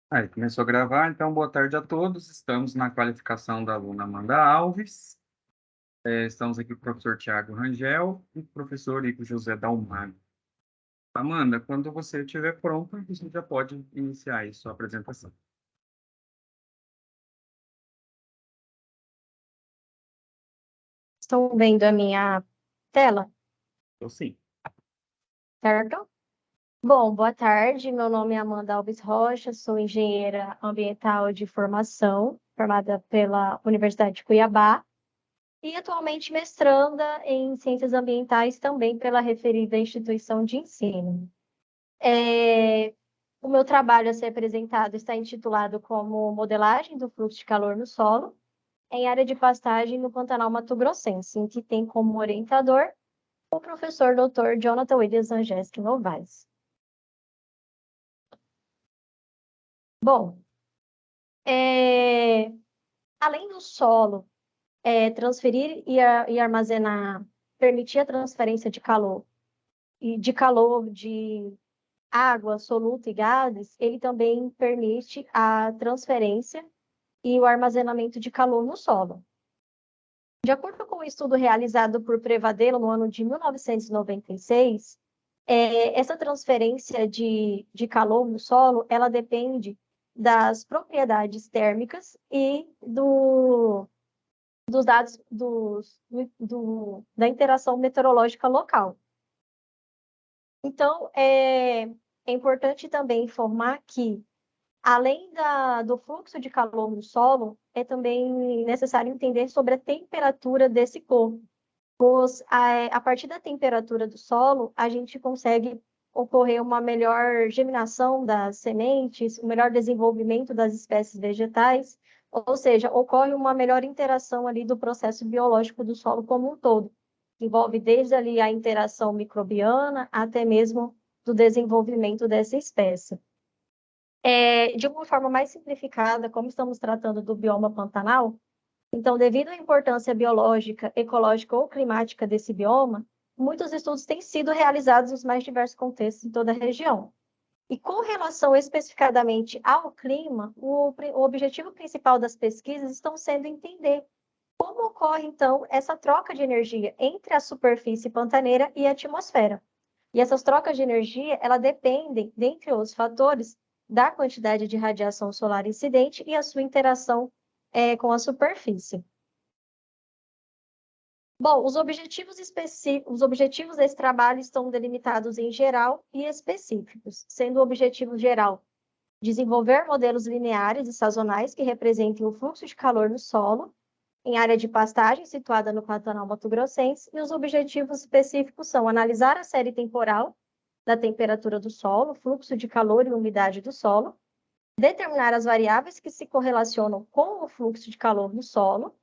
Aí, começou a gravar, então boa tarde a todos. Estamos na qualificação da aluna Amanda Alves. Estamos aqui com o professor Tiago Rangel e o professor Ico José Dalmar. Amanda, quando você estiver pronta, você já pode iniciar aí sua apresentação. Estão vendo a minha tela, Eu sim. certo? Bom, boa tarde. Meu nome é Amanda Alves Rocha, sou engenheira ambiental de formação, formada pela Universidade de Cuiabá, e atualmente mestranda em ciências ambientais também pela referida instituição de ensino. O meu trabalho a ser apresentado está intitulado como Modelagem do Fluxo de Calor no Solo, em área de pastagem no Pantanal Mato Grossense, em que tem como orientador o professor Dr. Jonathan Williams Angeski Novaes. Bom, além do solo transferir e armazenar, permitir a transferência de calor, de água, soluto e gases, ele também permite a transferência e o armazenamento de calor no solo. De acordo com o um estudo realizado por Prevadelo no ano de 1996, essa transferência de calor no solo, ela depende das propriedades térmicas e dos dados da interação meteorológica local. Então, é importante também informar que, além do fluxo de calor no solo, é também necessário entender sobre a temperatura desse corpo. Pois, a partir da temperatura do solo, a gente consegue ocorrer uma melhor germinação das sementes, um melhor desenvolvimento das espécies vegetais, ou seja, ocorre uma melhor interação ali do processo biológico do solo como um todo. Envolve desde ali a interação microbiana até mesmo do desenvolvimento dessa espécie. De uma forma mais simplificada, como estamos tratando do bioma pantanal, então, devido à importância biológica, ecológica ou climática desse bioma, muitos estudos têm sido realizados nos mais diversos contextos em toda a região. E com relação especificadamente ao clima, o objetivo principal das pesquisas estão sendo entender como ocorre, então, essa troca de energia entre a superfície pantaneira e a atmosfera. E essas trocas de energia, elas dependem, dentre outros fatores, da quantidade de radiação solar incidente e a sua interação com a superfície. Bom, os objetivos desse trabalho estão delimitados em geral e específicos, sendo o objetivo geral desenvolver modelos lineares e sazonais que representem o fluxo de calor no solo, em área de pastagem situada no Pantanal Mato Grossense, e os objetivos específicos são analisar a série temporal da temperatura do solo, fluxo de calor e umidade do solo, determinar as variáveis que se correlacionam com o fluxo de calor no solo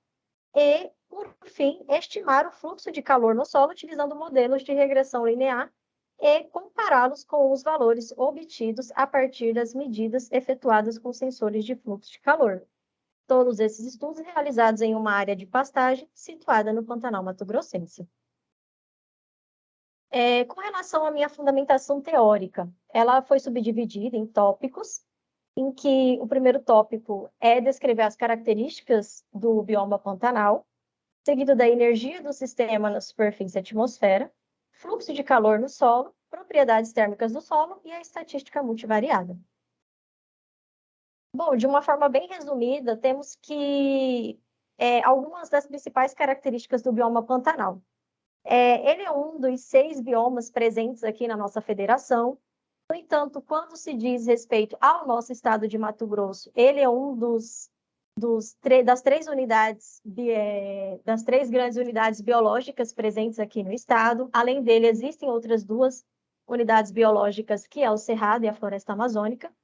e, por fim, estimar o fluxo de calor no solo utilizando modelos de regressão linear e compará-los com os valores obtidos a partir das medidas efetuadas com sensores de fluxo de calor. Todos esses estudos realizados em uma área de pastagem situada no Pantanal Mato Grossense. Com relação à minha fundamentação teórica, ela foi subdividida em tópicos, em que o primeiro tópico é descrever as características do bioma pantanal, seguido da energia do sistema na superfície e atmosfera, fluxo de calor no solo, propriedades térmicas do solo e a estatística multivariada. Bom, de uma forma bem resumida, temos que algumas das principais características do bioma pantanal. Ele é um dos 6 biomas presentes aqui na nossa federação. No entanto, quando se diz respeito ao nosso estado de Mato Grosso, ele é um das três grandes unidades biológicas presentes aqui no estado. Além dele, existem outras 2 unidades biológicas, que é o Cerrado e a Floresta Amazônica.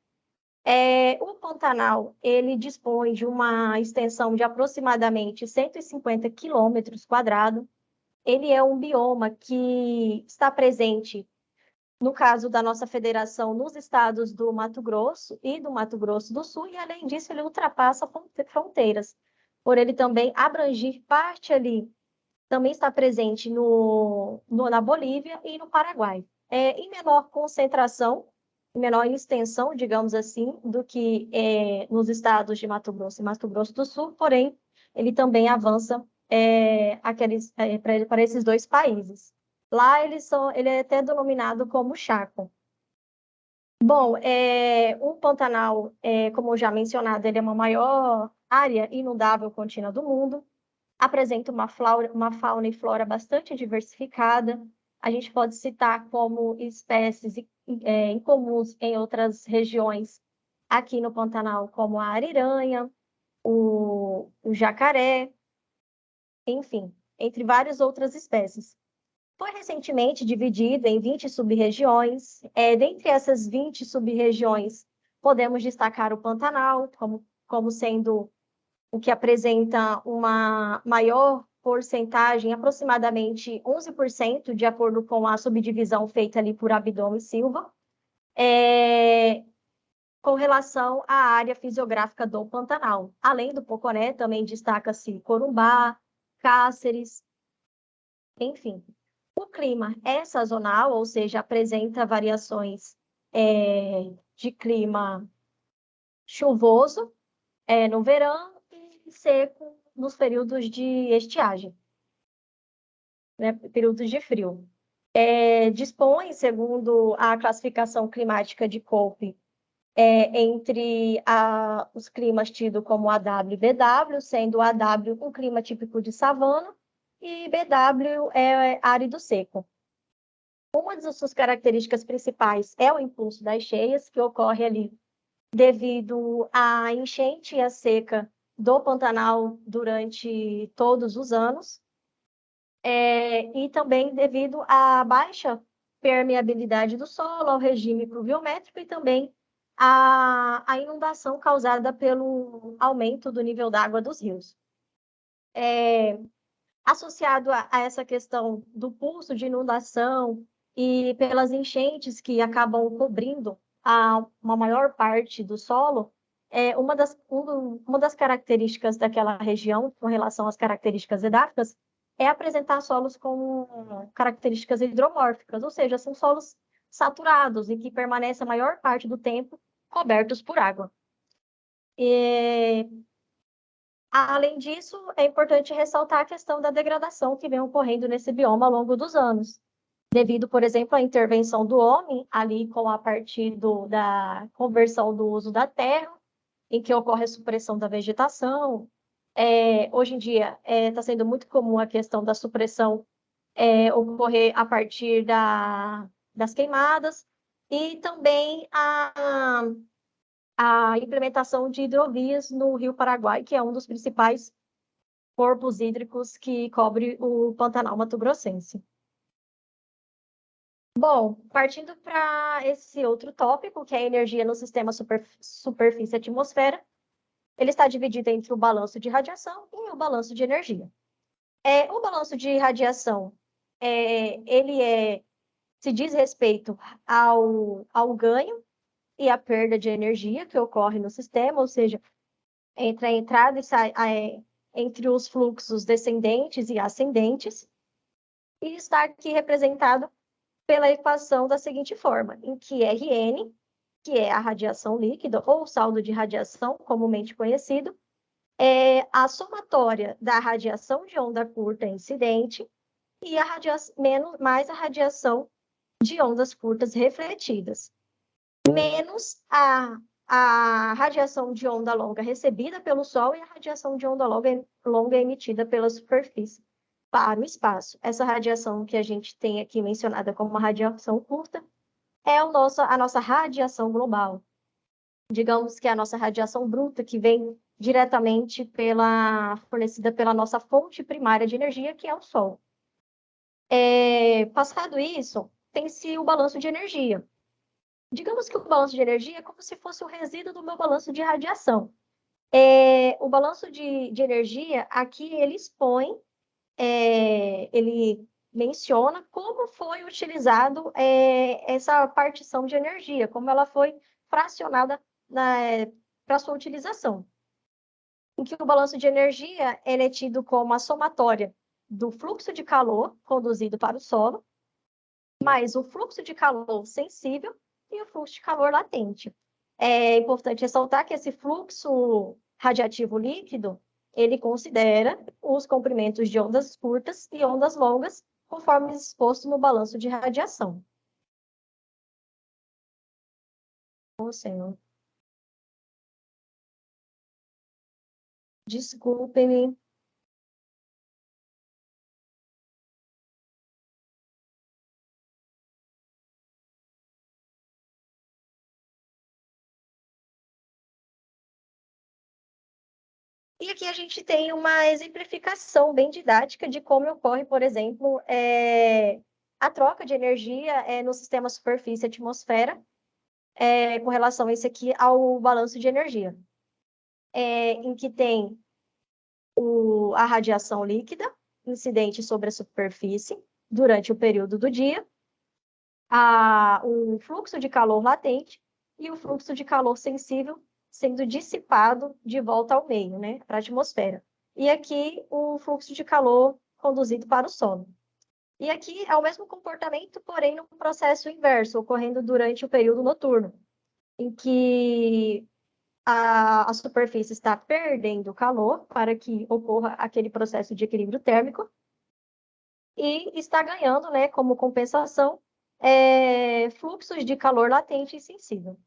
O Pantanal, ele dispõe de uma extensão de aproximadamente 150 quilômetros quadrados. Ele é um bioma que está presente, no caso da nossa federação, nos estados do Mato Grosso e do Mato Grosso do Sul, e além disso ele ultrapassa fronteiras, por ele também abranger parte ali, também está presente na Bolívia e no Paraguai. Em menor concentração, menor em extensão, digamos assim, do que nos estados de Mato Grosso e Mato Grosso do Sul, porém, ele também avança para esses dois países. Lá ele é até denominado como Chaco. Bom, o Pantanal, como já mencionado, ele é uma maior área inundável contínua do mundo, apresenta uma fauna e flora bastante diversificada. A gente pode citar como espécies incomuns em outras regiões aqui no Pantanal, como a ariranha, o jacaré, enfim, entre várias outras espécies. Foi recentemente dividido em 20 sub-regiões. Dentre essas 20 sub-regiões, podemos destacar o Pantanal como sendo o que apresenta uma maior porcentagem, aproximadamente 11%, de acordo com a subdivisão feita ali por Abdômen e Silva, com relação à área fisiográfica do Pantanal. Além do Poconé, também destaca-se Corumbá, Cáceres, enfim. O clima é sazonal, ou seja, apresenta variações de clima chuvoso no verão e seco nos períodos de estiagem, né, períodos de frio. Dispõe, segundo a classificação climática de Köppen, entre os climas tidos como AW e BW, sendo AW um clima típico de savana e BW é árido seco. Uma das suas características principais é o impulso das cheias, que ocorre ali devido à enchente e à seca do Pantanal durante todos os anos, e também devido à baixa permeabilidade do solo, ao regime pluviométrico e também à inundação causada pelo aumento do nível d'água dos rios. Associado a essa questão do pulso de inundação e pelas enchentes que acabam cobrindo uma maior parte do solo, uma das características daquela região, com relação às características edáficas, é apresentar solos com características hidromórficas, ou seja, são solos saturados e que permanecem a maior parte do tempo cobertos por água. Além disso, é importante ressaltar a questão da degradação que vem ocorrendo nesse bioma ao longo dos anos, devido, por exemplo, à intervenção do homem, ali a partir da conversão do uso da terra, em que ocorre a supressão da vegetação. Hoje em dia, está sendo muito comum a questão da supressão ocorrer a partir das queimadas, e também a implementação de hidrovias no Rio Paraguai, que é um dos principais corpos hídricos que cobre o Pantanal mato-grossense. Bom, partindo para esse outro tópico, que é a energia no sistema superfície-atmosfera, ele está dividido entre o balanço de radiação e o balanço de energia. O balanço de radiação, ele se diz respeito ao ganho e à perda de energia que ocorre no sistema, ou seja, entre a entrada e entre os fluxos descendentes e ascendentes, e está aqui representado pela equação da seguinte forma, em que Rn, que é a radiação líquida, ou saldo de radiação, comumente conhecido, é a somatória da radiação de onda curta incidente e mais a radiação de ondas curtas refletidas, menos a radiação de onda longa recebida pelo Sol e a radiação de onda longa emitida pela superfície para o espaço. Essa radiação que a gente tem aqui mencionada como uma radiação curta é a nossa radiação global. Digamos que é a nossa radiação bruta, que vem diretamente fornecida pela nossa fonte primária de energia, que é o Sol. Passado isso, tem-se o balanço de energia. Digamos que o balanço de energia é como se fosse o resíduo do meu balanço de radiação. O balanço de energia, aqui ele expõe, ele menciona como foi utilizado essa partição de energia, como ela foi fracionada para sua utilização. Em que o balanço de energia é tido como a somatória do fluxo de calor conduzido para o solo, mais o fluxo de calor sensível e o fluxo de calor latente. É importante ressaltar que esse fluxo radiativo líquido, ele considera os comprimentos de ondas curtas e ondas longas, conforme exposto no balanço de radiação. Senhor. Desculpem-me. E aqui a gente tem uma exemplificação bem didática de como ocorre, por exemplo, a troca de energia no sistema superfície-atmosfera, com relação a esse aqui ao balanço de energia, em que tem a radiação líquida incidente sobre a superfície durante o período do dia, o fluxo de calor latente e o fluxo de calor sensível sendo dissipado de volta ao meio, né, para a atmosfera. E aqui o fluxo de calor conduzido para o solo. E aqui é o mesmo comportamento, porém num processo inverso, ocorrendo durante o período noturno, em que a superfície está perdendo calor para que ocorra aquele processo de equilíbrio térmico e está ganhando, né, como compensação, fluxos de calor latente e sensível.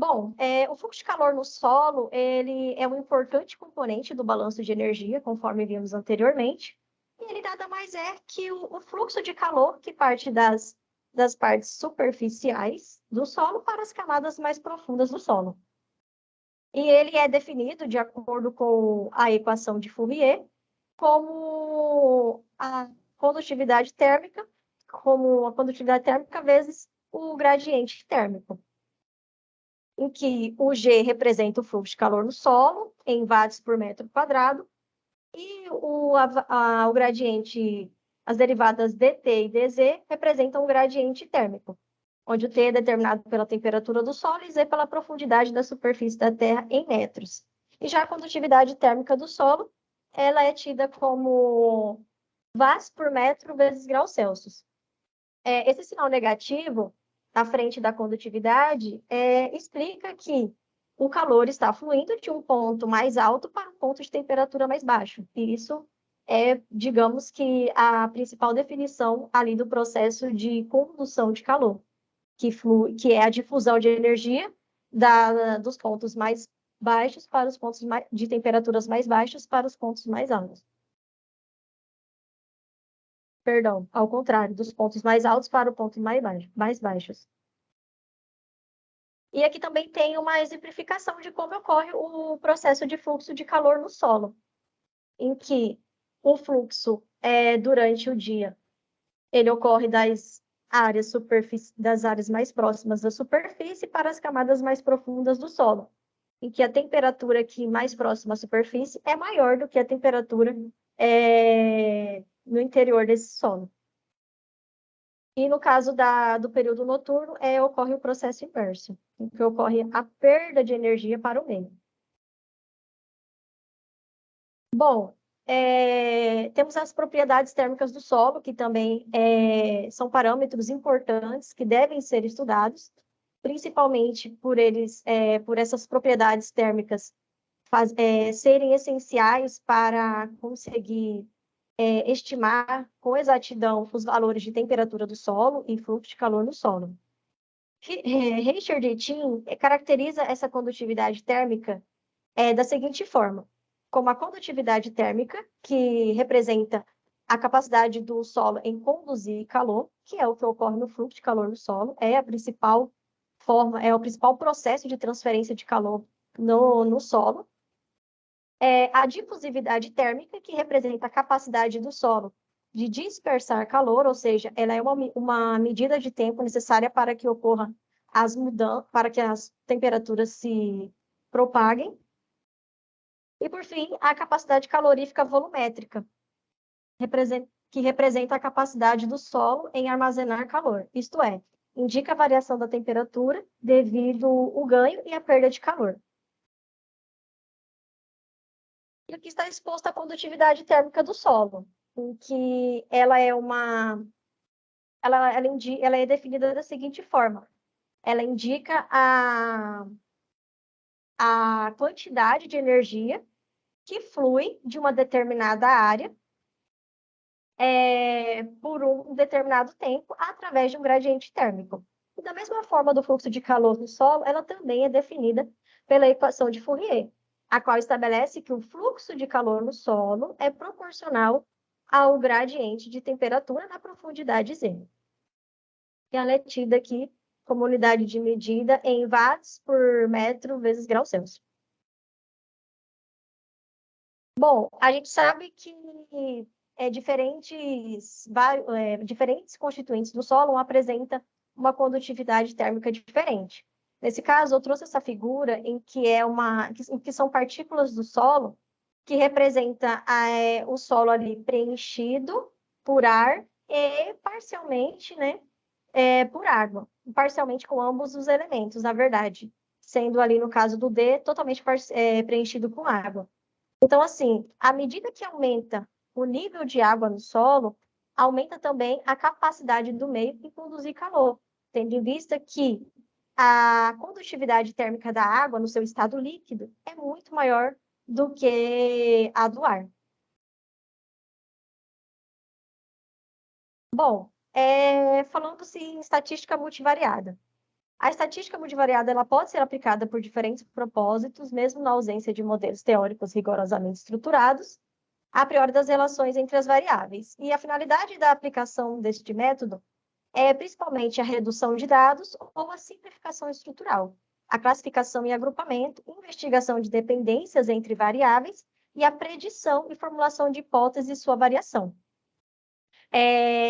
Bom, o fluxo de calor no solo, ele é um importante componente do balanço de energia, conforme vimos anteriormente, e ele nada mais é que o fluxo de calor que parte das partes superficiais do solo para as camadas mais profundas do solo. E ele é definido, de acordo com a equação de Fourier, como a condutividade térmica, vezes o gradiente térmico, em que o G representa o fluxo de calor no solo, em watts por metro quadrado, e o gradiente, as derivadas dt e dz, representam o gradiente térmico, onde o T é determinado pela temperatura do solo e Z pela profundidade da superfície da Terra em metros. E já a condutividade térmica do solo, ela é tida como watts por metro vezes graus Celsius. Esse sinal negativo, à frente da condutividade, explica que o calor está fluindo de um ponto mais alto para um ponto de temperatura mais baixo. E isso digamos que, a principal definição ali do processo de condução de calor, que é a difusão de energia dos pontos mais baixos para os pontos de temperaturas mais baixas para os pontos mais altos. Perdão, ao contrário, dos pontos mais altos para os pontos mais baixos. E aqui também tem uma exemplificação de como ocorre o processo de fluxo de calor no solo, em que o fluxo, durante o dia, ele ocorre das áreas mais próximas da superfície para as camadas mais profundas do solo, em que a temperatura aqui mais próxima à superfície é maior do que a temperatura no interior desse solo. E no caso do período noturno, ocorre o processo inverso, em que ocorre a perda de energia para o meio. Bom, temos as propriedades térmicas do solo, que também são parâmetros importantes que devem ser estudados, principalmente por essas propriedades térmicas serem essenciais para conseguir estimar com exatidão os valores de temperatura do solo e fluxo de calor no solo. Richard Ettin caracteriza essa condutividade térmica da seguinte forma: como a condutividade térmica, que representa a capacidade do solo em conduzir calor, que é o que ocorre no fluxo de calor no solo, é a principal forma, é o principal processo de transferência de calor no solo. A difusividade térmica, que representa a capacidade do solo de dispersar calor, ou seja, ela é uma medida de tempo necessária para que ocorra as mudanças, para que as temperaturas se propaguem. E, por fim, a capacidade calorífica volumétrica, que representa a capacidade do solo em armazenar calor, isto é, indica a variação da temperatura devido ao ganho e à perda de calor. E aqui está exposta a condutividade térmica do solo, em que ela é uma ela é definida da seguinte forma: ela indica a quantidade de energia que flui de uma determinada área por um determinado tempo através de um gradiente térmico. E da mesma forma do fluxo de calor no solo, ela também é definida pela equação de Fourier, a qual estabelece que o fluxo de calor no solo é proporcional ao gradiente de temperatura na profundidade zero. E ela é tida aqui como unidade de medida em watts por metro vezes grau Celsius. Bom, a gente sabe que diferentes constituintes do solo apresentam uma condutividade térmica diferente. Nesse caso, eu trouxe essa figura em que são partículas do solo que representa o solo ali preenchido por ar e parcialmente, né, por água, parcialmente com ambos os elementos, na verdade, sendo ali no caso do D totalmente preenchido com água. Então, assim, à medida que aumenta o nível de água no solo, aumenta também a capacidade do meio em conduzir calor, tendo em vista que a condutividade térmica da água no seu estado líquido é muito maior do que a do ar. Bom, falando-se em estatística multivariada. A estatística multivariada ela pode ser aplicada por diferentes propósitos, mesmo na ausência de modelos teóricos rigorosamente estruturados, a priori das relações entre as variáveis. E a finalidade da aplicação deste método é principalmente a redução de dados ou a simplificação estrutural, a classificação e agrupamento, investigação de dependências entre variáveis e a predição e formulação de hipóteses e sua variação.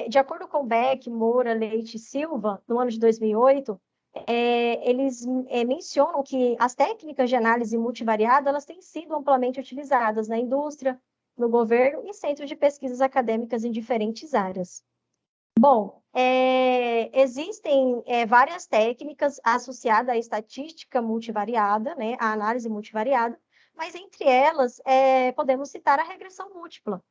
De acordo com Beck, Moura, Leite e Silva, no ano de 2008, eles mencionam que as técnicas de análise multivariada elas têm sido amplamente utilizadas na indústria, no governo e centros de pesquisas acadêmicas em diferentes áreas. Bom, existem várias técnicas associadas à estatística multivariada, né, à análise multivariada, mas entre elas podemos citar a regressão múltipla,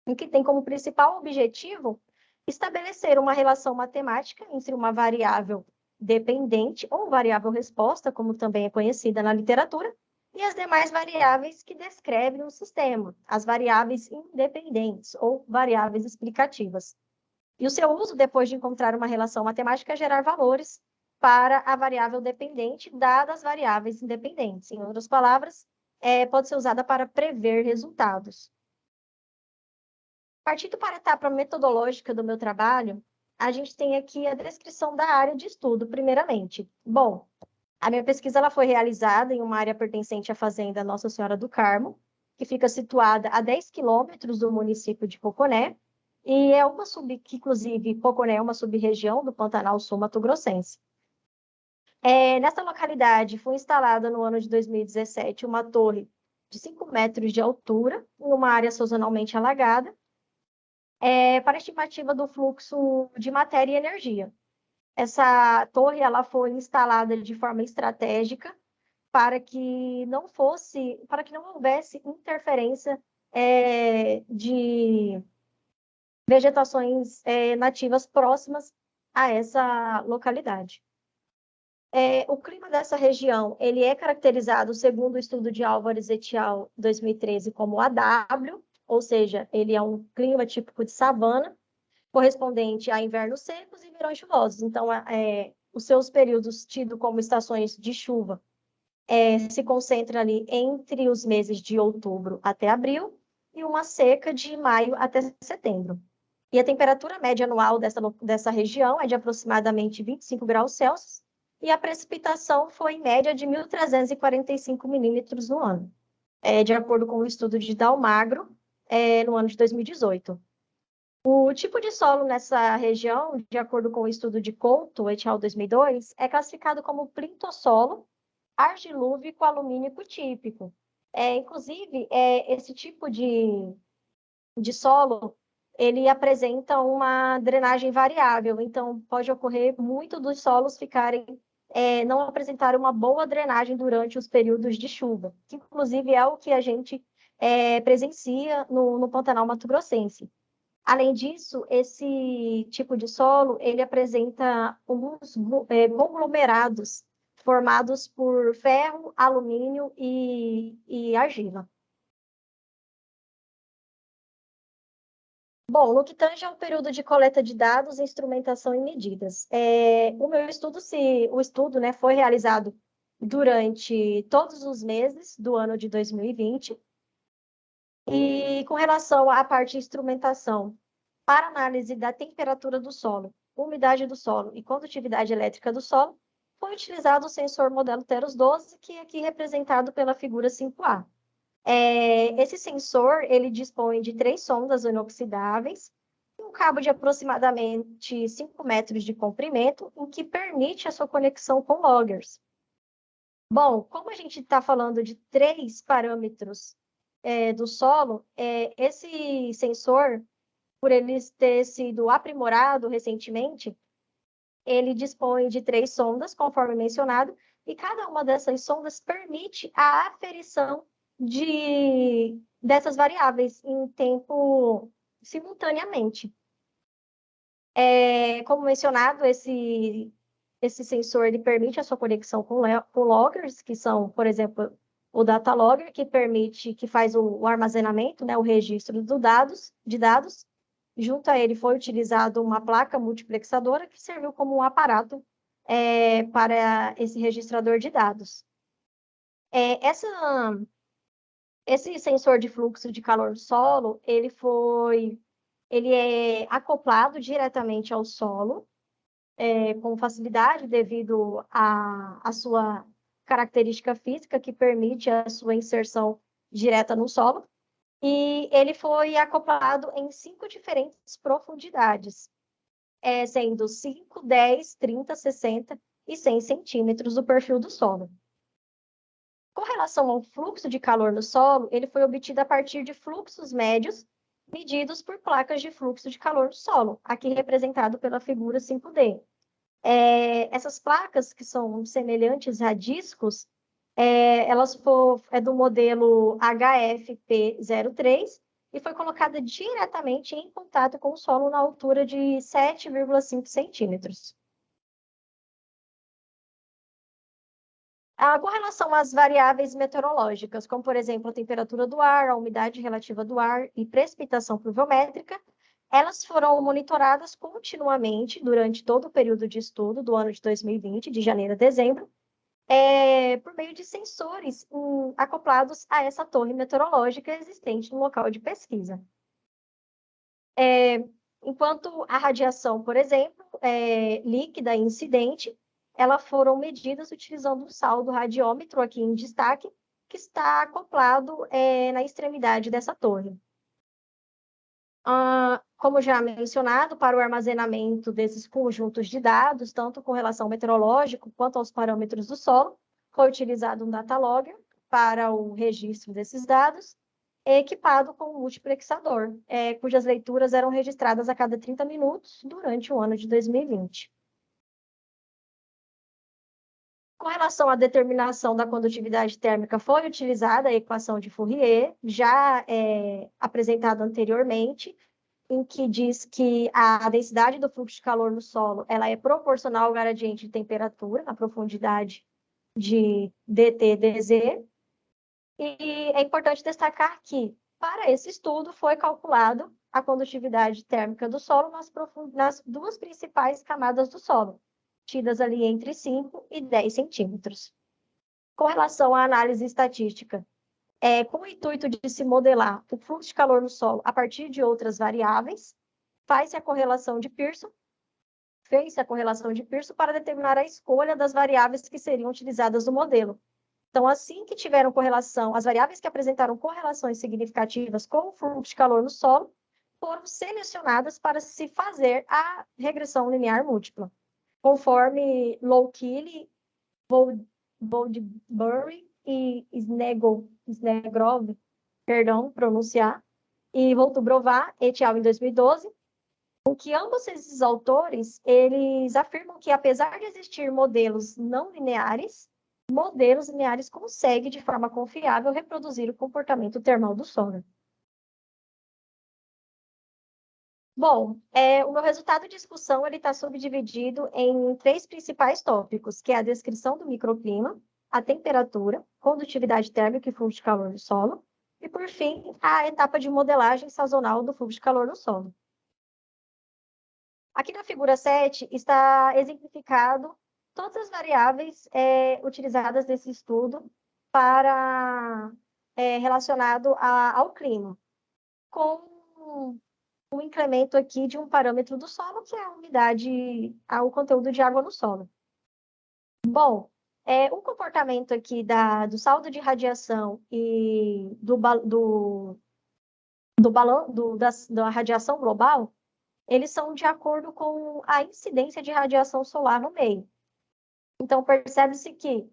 em que tem como principal objetivo estabelecer uma relação matemática entre uma variável dependente ou variável resposta, como também é conhecida na literatura, e as demais variáveis que descrevem o sistema, as variáveis independentes ou variáveis explicativas. E o seu uso, depois de encontrar uma relação matemática, é gerar valores para a variável dependente, dadas as variáveis independentes. Em outras palavras, pode ser usada para prever resultados. Partindo para a etapa metodológica do meu trabalho, a gente tem aqui a descrição da área de estudo, primeiramente. Bom, a minha pesquisa ela foi realizada em uma área pertencente à Fazenda Nossa Senhora do Carmo, que fica situada a 10 quilômetros do município de Poconé, e que inclusive, Poconé é uma sub-região do Pantanal Sul Mato Grossense. Nessa localidade, foi instalada no ano de 2017 uma torre de 5 metros de altura, em uma área sazonalmente alagada, para a estimativa do fluxo de matéria e energia. Essa torre ela foi instalada de forma estratégica para que não houvesse interferência de vegetações nativas próximas a essa localidade. O clima dessa região ele é caracterizado, segundo o estudo de Álvares et al. 2013, como AW, ou seja, ele é um clima típico de savana, correspondente a invernos secos e verões chuvosos. Então, os seus períodos tidos como estações de chuva se concentram ali entre os meses de outubro até abril e uma seca de maio até setembro. E a temperatura média anual dessa região é de aproximadamente 25 graus Celsius e a precipitação foi em média de 1.345 milímetros no ano, de acordo com o estudo de Dalmagro, no ano de 2018. O tipo de solo nessa região, de acordo com o estudo de Couto et al. 2002, é classificado como plintossolo argilúvico alumínico típico. Inclusive, esse tipo de solo, ele apresenta uma drenagem variável, então pode ocorrer muito dos solos não apresentarem uma boa drenagem durante os períodos de chuva, que inclusive é o que a gente presencia no Pantanal Mato Grossense. Além disso, esse tipo de solo, ele apresenta alguns conglomerados formados por ferro, alumínio e argila. Bom, no que tange ao período de coleta de dados, instrumentação e medidas. O meu estudo, o estudo, né, foi realizado durante todos os meses do ano de 2020. E com relação à parte de instrumentação, para análise da temperatura do solo, umidade do solo e condutividade elétrica do solo, foi utilizado o sensor modelo Teros 12, que é aqui representado pela figura 5A. Esse sensor, ele dispõe de 3 sondas inoxidáveis, um cabo de aproximadamente 5 metros de comprimento, o que permite a sua conexão com loggers. Bom, como a gente está falando de 3 parâmetros do solo, esse sensor, por ele ter sido aprimorado recentemente, ele dispõe de 3 sondas, conforme mencionado, e cada uma dessas sondas permite a aferição dessas variáveis em tempo simultaneamente. Como mencionado, esse sensor ele permite a sua conexão com loggers, que são, por exemplo, o data logger, que faz o armazenamento, né, o registro de dados. Junto a ele foi utilizado uma placa multiplexadora que serviu como um aparato para esse registrador de dados. Esse sensor de fluxo de calor do solo, ele é acoplado diretamente ao solo, com facilidade devido à sua característica física que permite a sua inserção direta no solo. E ele foi acoplado em 5 diferentes profundidades, sendo 5, 10, 30, 60 e 100 centímetros do perfil do solo. Com relação ao fluxo de calor no solo, ele foi obtido a partir de fluxos médios medidos por placas de fluxo de calor do solo, aqui representado pela figura 5D. Essas placas, que são semelhantes a discos, elas do modelo HFP03 e foi colocada diretamente em contato com o solo na altura de 7,5 centímetros. Com relação às variáveis meteorológicas, como, por exemplo, a temperatura do ar, a umidade relativa do ar e precipitação pluviométrica, elas foram monitoradas continuamente durante todo o período de estudo do ano de 2020, de janeiro a dezembro, por meio de sensores acoplados a essa torre meteorológica existente no local de pesquisa. Enquanto a radiação, por exemplo, líquida e incidente, elas foram medidas utilizando um saldo radiômetro aqui em destaque, que está acoplado na extremidade dessa torre. Como já mencionado, para o armazenamento desses conjuntos de dados, tanto com relação ao meteorológico quanto aos parâmetros do solo, foi utilizado um data logger para o registro desses dados, equipado com um multiplexador, cujas leituras eram registradas a cada 30 minutos durante o ano de 2020. Com relação à determinação da condutividade térmica, foi utilizada a equação de Fourier, já apresentada anteriormente, em que diz que a densidade do fluxo de calor no solo ela é proporcional ao gradiente de temperatura, na profundidade de dT/dz. E é importante destacar que, para esse estudo, foi calculado a condutividade térmica do solo nas 2 principais camadas do solo, tidas ali entre 5 e 10 centímetros. Com relação à análise estatística, com o intuito de se modelar o fluxo de calor no solo a partir de outras variáveis, fez-se a correlação de Pearson para determinar a escolha das variáveis que seriam utilizadas no modelo. Então, assim que tiveram correlação, as variáveis que apresentaram correlações significativas com o fluxo de calor no solo, foram selecionadas para se fazer a regressão linear múltipla, conforme Low-Keely, Boldbury e Snellgrove, pronunciar, e Voltubrovar et al. Em 2012, o que ambos esses autores, eles afirmam que, apesar de existir modelos não lineares, modelos lineares conseguem, de forma confiável, reproduzir o comportamento termal do solo. Bom, o meu resultado de discussão ele está subdividido em 3 principais tópicos, que é a descrição do microclima, a temperatura, condutividade térmica e fluxo de calor no solo, e, por fim, a etapa de modelagem sazonal do fluxo de calor no solo. Aqui na figura 7 está exemplificado todas as variáveis utilizadas nesse estudo para relacionado ao clima, com um incremento aqui de um parâmetro do solo, que é a umidade, o conteúdo de água no solo. Bom, o comportamento aqui do saldo de radiação e da radiação global, eles são de acordo com a incidência de radiação solar no meio. Então, percebe-se que,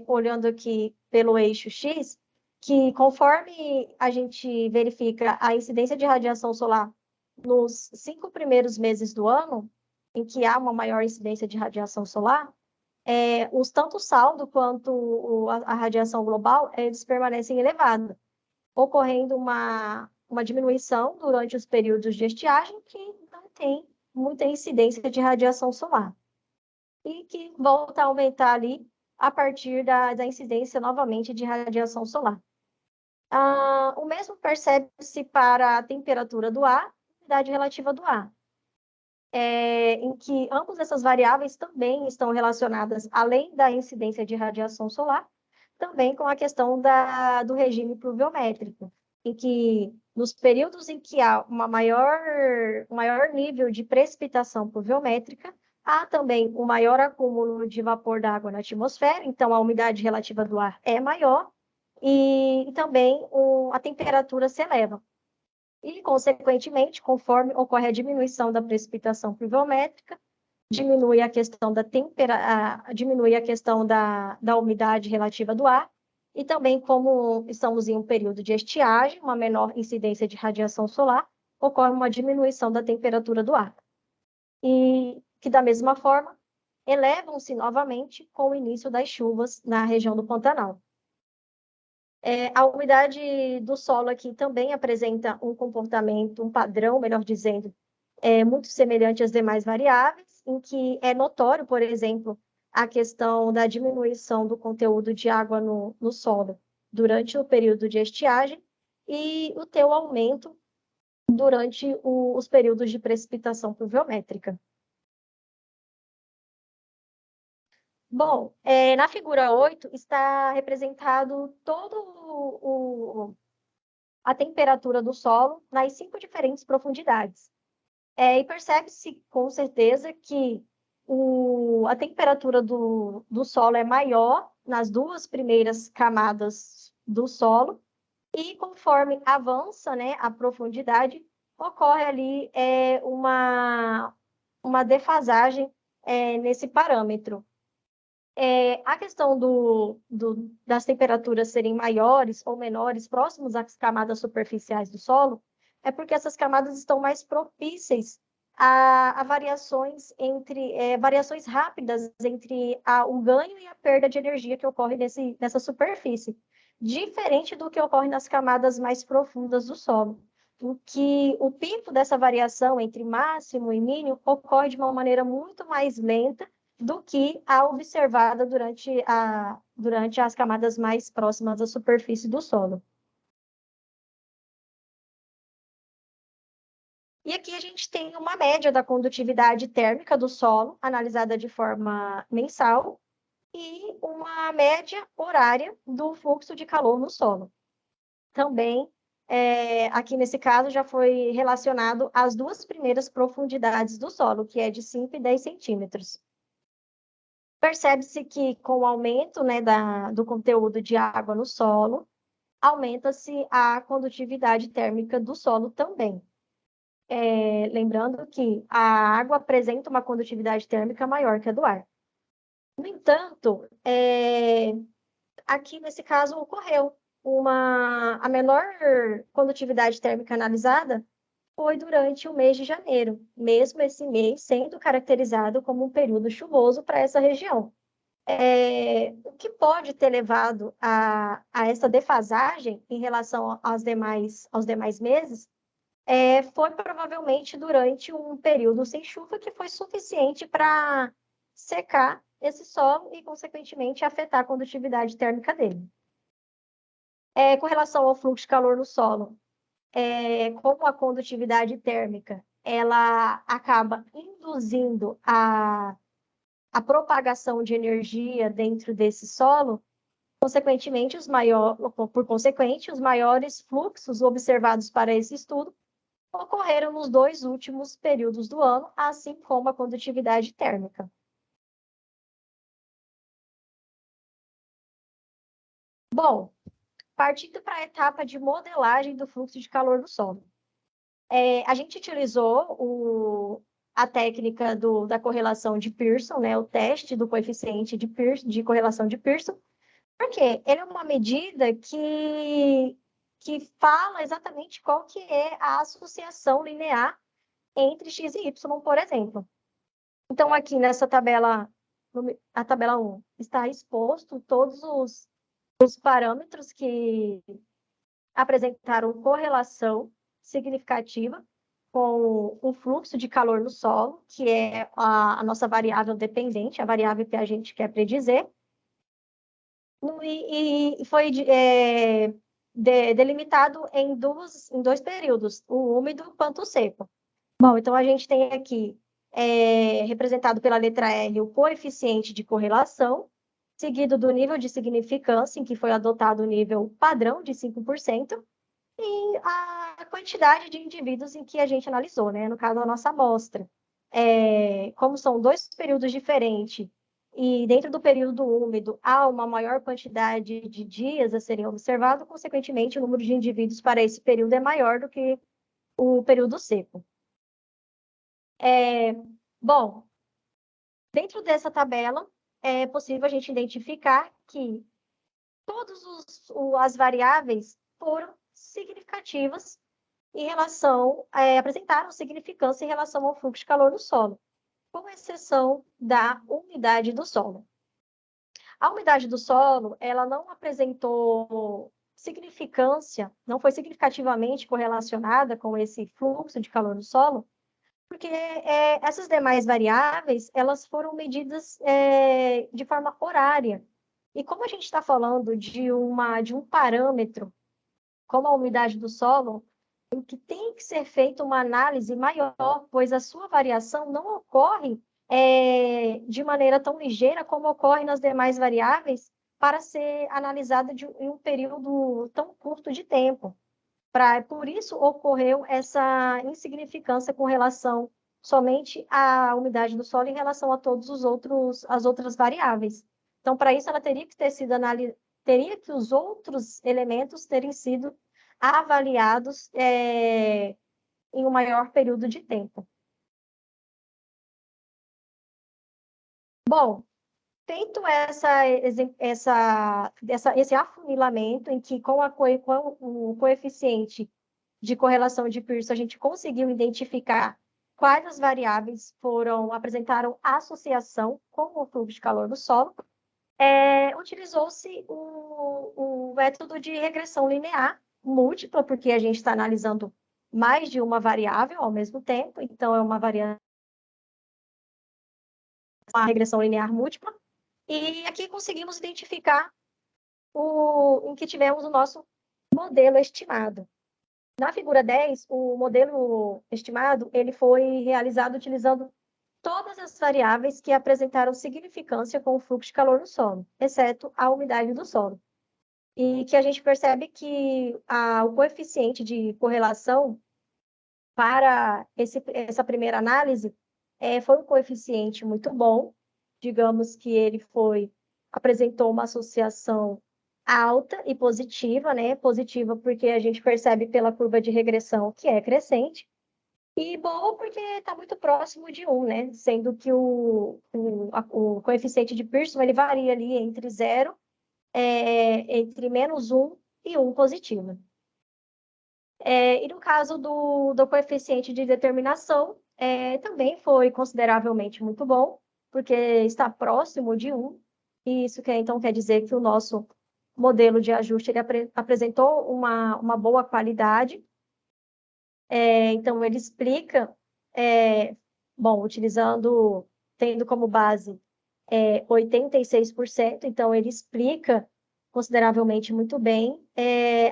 olhando aqui pelo eixo X, que conforme a gente verifica a incidência de radiação solar nos 5 primeiros meses do ano, em que há uma maior incidência de radiação solar, tanto o saldo quanto a radiação global, eles permanecem elevados, ocorrendo uma diminuição durante os períodos de estiagem que não tem muita incidência de radiação solar, e que volta a aumentar ali a partir da incidência novamente de radiação solar. O mesmo percebe-se para a temperatura do ar e a umidade relativa do ar, em que ambas essas variáveis também estão relacionadas, além da incidência de radiação solar, também com a questão do regime pluviométrico, em que nos períodos em que há um maior nível de precipitação pluviométrica, há também um maior acúmulo de vapor d'água na atmosfera, então a umidade relativa do ar é maior, e também a temperatura se eleva. E, consequentemente, conforme ocorre a diminuição da precipitação pluviométrica, diminui a questão da umidade relativa do ar, e também, como estamos em um período de estiagem, uma menor incidência de radiação solar, ocorre uma diminuição da temperatura do ar. E que, da mesma forma, elevam-se novamente com o início das chuvas na região do Pantanal. A umidade do solo aqui também apresenta um comportamento, um padrão, melhor dizendo, muito semelhante às demais variáveis, em que é notório, por exemplo, a questão da diminuição do conteúdo de água no solo durante o período de estiagem e o teu aumento durante os períodos de precipitação pluviométrica. Bom, na figura 8 está representado a temperatura do solo nas 5 diferentes profundidades. E percebe-se com certeza que a temperatura do solo é maior nas 2 primeiras camadas do solo, e conforme avança, né, a profundidade, ocorre ali uma defasagem nesse parâmetro. A questão das temperaturas serem maiores ou menores próximos às camadas superficiais do solo é porque essas camadas estão mais propícias a variações rápidas entre o ganho e a perda de energia que ocorre nessa superfície, diferente do que ocorre nas camadas mais profundas do solo, em que o pico dessa variação entre máximo e mínimo ocorre de uma maneira muito mais lenta do que a observada durante as camadas mais próximas da superfície do solo. E aqui a gente tem uma média da condutividade térmica do solo, analisada de forma mensal, e uma média horária do fluxo de calor no solo. Também, aqui nesse caso, já foi relacionado as 2 primeiras profundidades do solo, que é de 5 e 10 centímetros. Percebe-se que, com o aumento, né, do conteúdo de água no solo, aumenta-se a condutividade térmica do solo também. Lembrando que a água apresenta uma condutividade térmica maior que a do ar. No entanto, aqui nesse caso ocorreu a menor condutividade térmica analisada foi durante o mês de janeiro, mesmo esse mês sendo caracterizado como um período chuvoso para essa região. O que pode ter levado a essa defasagem em relação aos demais meses foi provavelmente durante um período sem chuva que foi suficiente para secar esse solo e, consequentemente, afetar a condutividade térmica dele. Com relação ao fluxo de calor no solo, como a condutividade térmica ela acaba induzindo a propagação de energia dentro desse solo, consequentemente, por consequente, os maiores fluxos observados para esse estudo ocorreram nos 2 últimos períodos do ano, assim como a condutividade térmica. Bom, partindo para a etapa de modelagem do fluxo de calor do solo. A gente utilizou a técnica da correlação de Pearson, né, o teste do coeficiente de correlação de Pearson, porque ele é uma medida que fala exatamente qual que é a associação linear entre x e y, por exemplo. Então, aqui nessa tabela, a tabela 1, está exposto todos os parâmetros que apresentaram correlação significativa com o fluxo de calor no solo, que é a nossa variável dependente, a variável que a gente quer predizer. E foi delimitado em 2 períodos, o úmido quanto o seco. Bom, então a gente tem aqui, representado pela letra R, o coeficiente de correlação, seguido do nível de significância, em que foi adotado o nível padrão de 5%, e a quantidade de indivíduos em que a gente analisou, né? No caso, a nossa amostra. Como são 2 períodos diferentes, e dentro do período úmido há uma maior quantidade de dias a serem observados, consequentemente, o número de indivíduos para esse período é maior do que o período seco. Bom, dentro dessa tabela, é possível a gente identificar que todas as variáveis foram significativas em relação, apresentaram significância em relação ao fluxo de calor do solo, com exceção da umidade do solo. A umidade do solo, ela não apresentou significância, não foi significativamente correlacionada com esse fluxo de calor do solo, porque essas demais variáveis, elas foram medidas de forma horária. E como a gente está falando de um parâmetro, como a umidade do solo, em que tem que ser feita uma análise maior, pois a sua variação não ocorre de maneira tão ligeira como ocorre nas demais variáveis para ser analisada em um período tão curto de tempo. Por isso ocorreu essa insignificância com relação somente à umidade do solo em relação a todos as outras variáveis. Então, para isso, ela teria que ter sido teria que os outros elementos terem sido avaliados em um maior período de tempo. Bom, feito esse afunilamento em que com o coeficiente de correlação de Pearson a gente conseguiu identificar quais as variáveis apresentaram associação com o fluxo de calor do solo, utilizou-se o método de regressão linear múltipla, porque a gente está analisando mais de uma variável ao mesmo tempo, então é uma regressão linear múltipla, e aqui conseguimos identificar em que tivemos o nosso modelo estimado. Na figura 10, o modelo estimado ele foi realizado utilizando todas as variáveis que apresentaram significância com o fluxo de calor no solo, exceto a umidade do solo. E que a gente percebe que o coeficiente de correlação para essa primeira análise foi um coeficiente muito bom, digamos que ele apresentou uma associação alta e positiva, né? Positiva porque a gente percebe pela curva de regressão que é crescente, e boa porque está muito próximo de 1, né? Sendo que o coeficiente de Pearson ele varia ali entre 0, entre -1 e 1 positivo. E no caso do coeficiente de determinação, também foi consideravelmente muito bom, porque está próximo de 1, e isso então quer dizer que o nosso modelo de ajuste ele apresentou uma boa qualidade. Então, ele explica, tendo como base 86%, então ele explica consideravelmente muito bem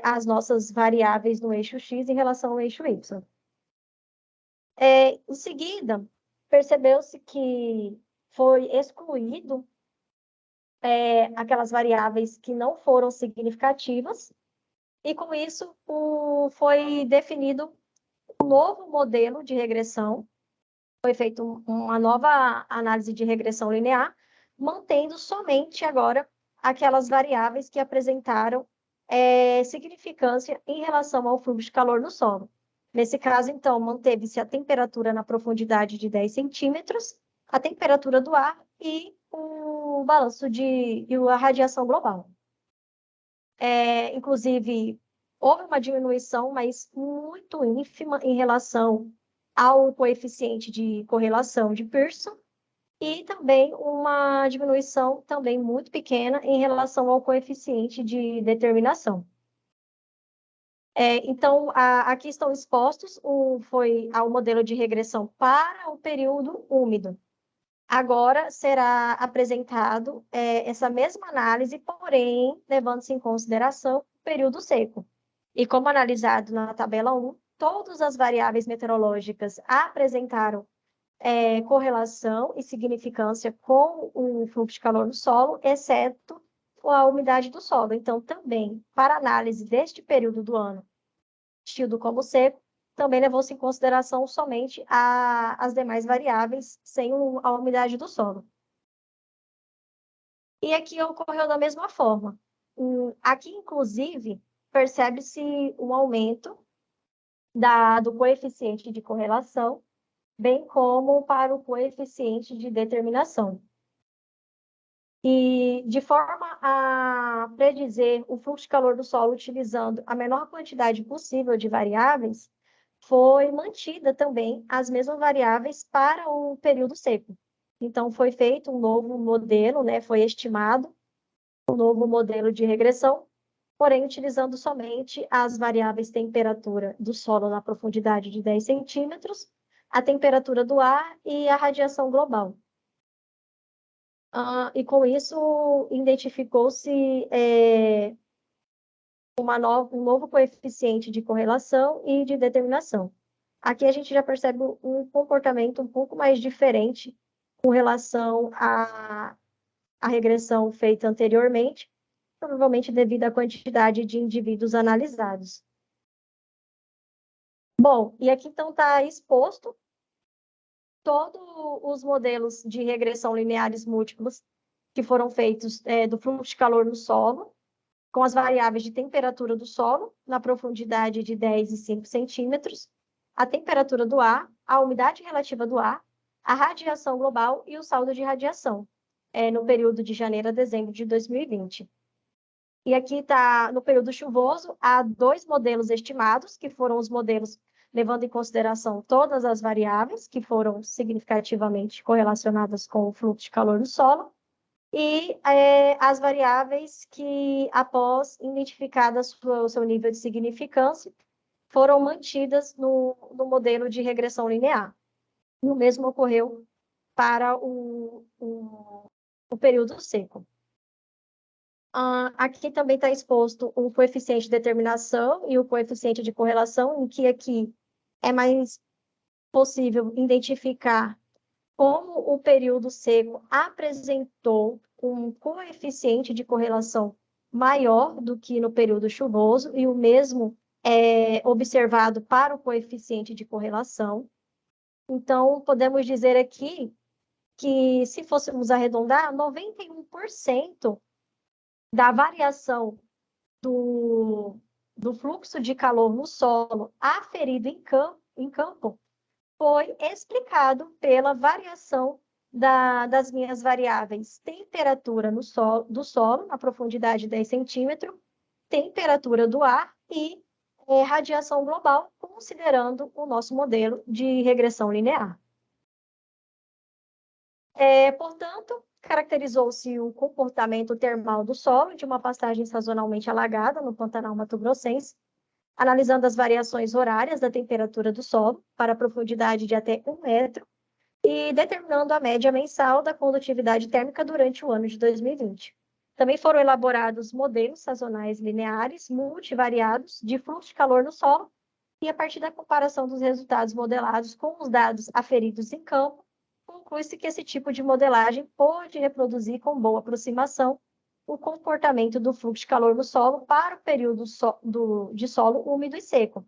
as nossas variáveis no eixo X em relação ao eixo Y. Em seguida, percebeu-se que foi excluído aquelas variáveis que não foram significativas, e com isso foi definido um novo modelo de regressão, foi feita uma nova análise de regressão linear, mantendo somente agora aquelas variáveis que apresentaram significância em relação ao fluxo de calor no solo. Nesse caso, então, manteve-se a temperatura na profundidade de 10 centímetros, a temperatura do ar e o balanço e a radiação global. Inclusive, houve uma diminuição, mas muito ínfima em relação ao coeficiente de correlação de Pearson, e também uma diminuição também muito pequena em relação ao coeficiente de determinação. Então, aqui estão expostos ao modelo de regressão para o período úmido. Agora será apresentado essa mesma análise, porém, levando-se em consideração o período seco. E como analisado na tabela 1, todas as variáveis meteorológicas apresentaram correlação e significância com o fluxo de calor no solo, exceto a umidade do solo. Então, também, para análise deste período do ano, tido como seco, também levou-se em consideração somente as demais variáveis, sem a umidade do solo. E aqui ocorreu da mesma forma. Aqui, inclusive, percebe-se um aumento do coeficiente de correlação, bem como para o coeficiente de determinação. E de forma a predizer o fluxo de calor do solo utilizando a menor quantidade possível de variáveis, foi mantida também as mesmas variáveis para o período seco. Então, foi feito um novo modelo, foi estimado um novo modelo de regressão, porém utilizando somente as variáveis temperatura do solo na profundidade de 10 centímetros, a temperatura do ar e a radiação global. E com isso, identificou-se um novo coeficiente de correlação e de determinação. Aqui a gente já percebe um comportamento um pouco mais diferente com relação à regressão feita anteriormente, provavelmente devido à quantidade de indivíduos analisados. Bom, e aqui então está exposto todos os modelos de regressão lineares múltiplos que foram feitos do fluxo de calor no solo, com as variáveis de temperatura do solo, na profundidade de 10 e 5 centímetros, a temperatura do ar, a umidade relativa do ar, a radiação global e o saldo de radiação, no período de janeiro a dezembro de 2020. E aqui está, no período chuvoso, há 2 modelos estimados, que foram os modelos levando em consideração todas as variáveis que foram significativamente correlacionadas com o fluxo de calor no solo, e as variáveis que, após identificadas o seu nível de significância, foram mantidas no modelo de regressão linear. O mesmo ocorreu para o período seco. Aqui também está exposto o coeficiente de determinação e o coeficiente de correlação, em que aqui é mais possível identificar como o período seco apresentou um coeficiente de correlação maior do que no período chuvoso, e o mesmo é observado para o coeficiente de correlação. Então, podemos dizer aqui que, se fôssemos arredondar, 91% da variação do fluxo de calor no solo aferido em campo foi explicado pela variação das minhas variáveis temperatura do solo, na profundidade de 10 centímetros, temperatura do ar e radiação global, considerando o nosso modelo de regressão linear. Portanto, caracterizou-se o comportamento termal do solo de uma pastagem sazonalmente alagada no Pantanal Mato Grossense, analisando as variações horárias da temperatura do solo para a profundidade de até 1 metro e determinando a média mensal da condutividade térmica durante o ano de 2020. Também foram elaborados modelos sazonais lineares multivariados de fluxo de calor no solo e, a partir da comparação dos resultados modelados com os dados aferidos em campo, conclui-se que esse tipo de modelagem pode reproduzir com boa aproximação o comportamento do fluxo de calor no solo para o período de solo úmido e seco,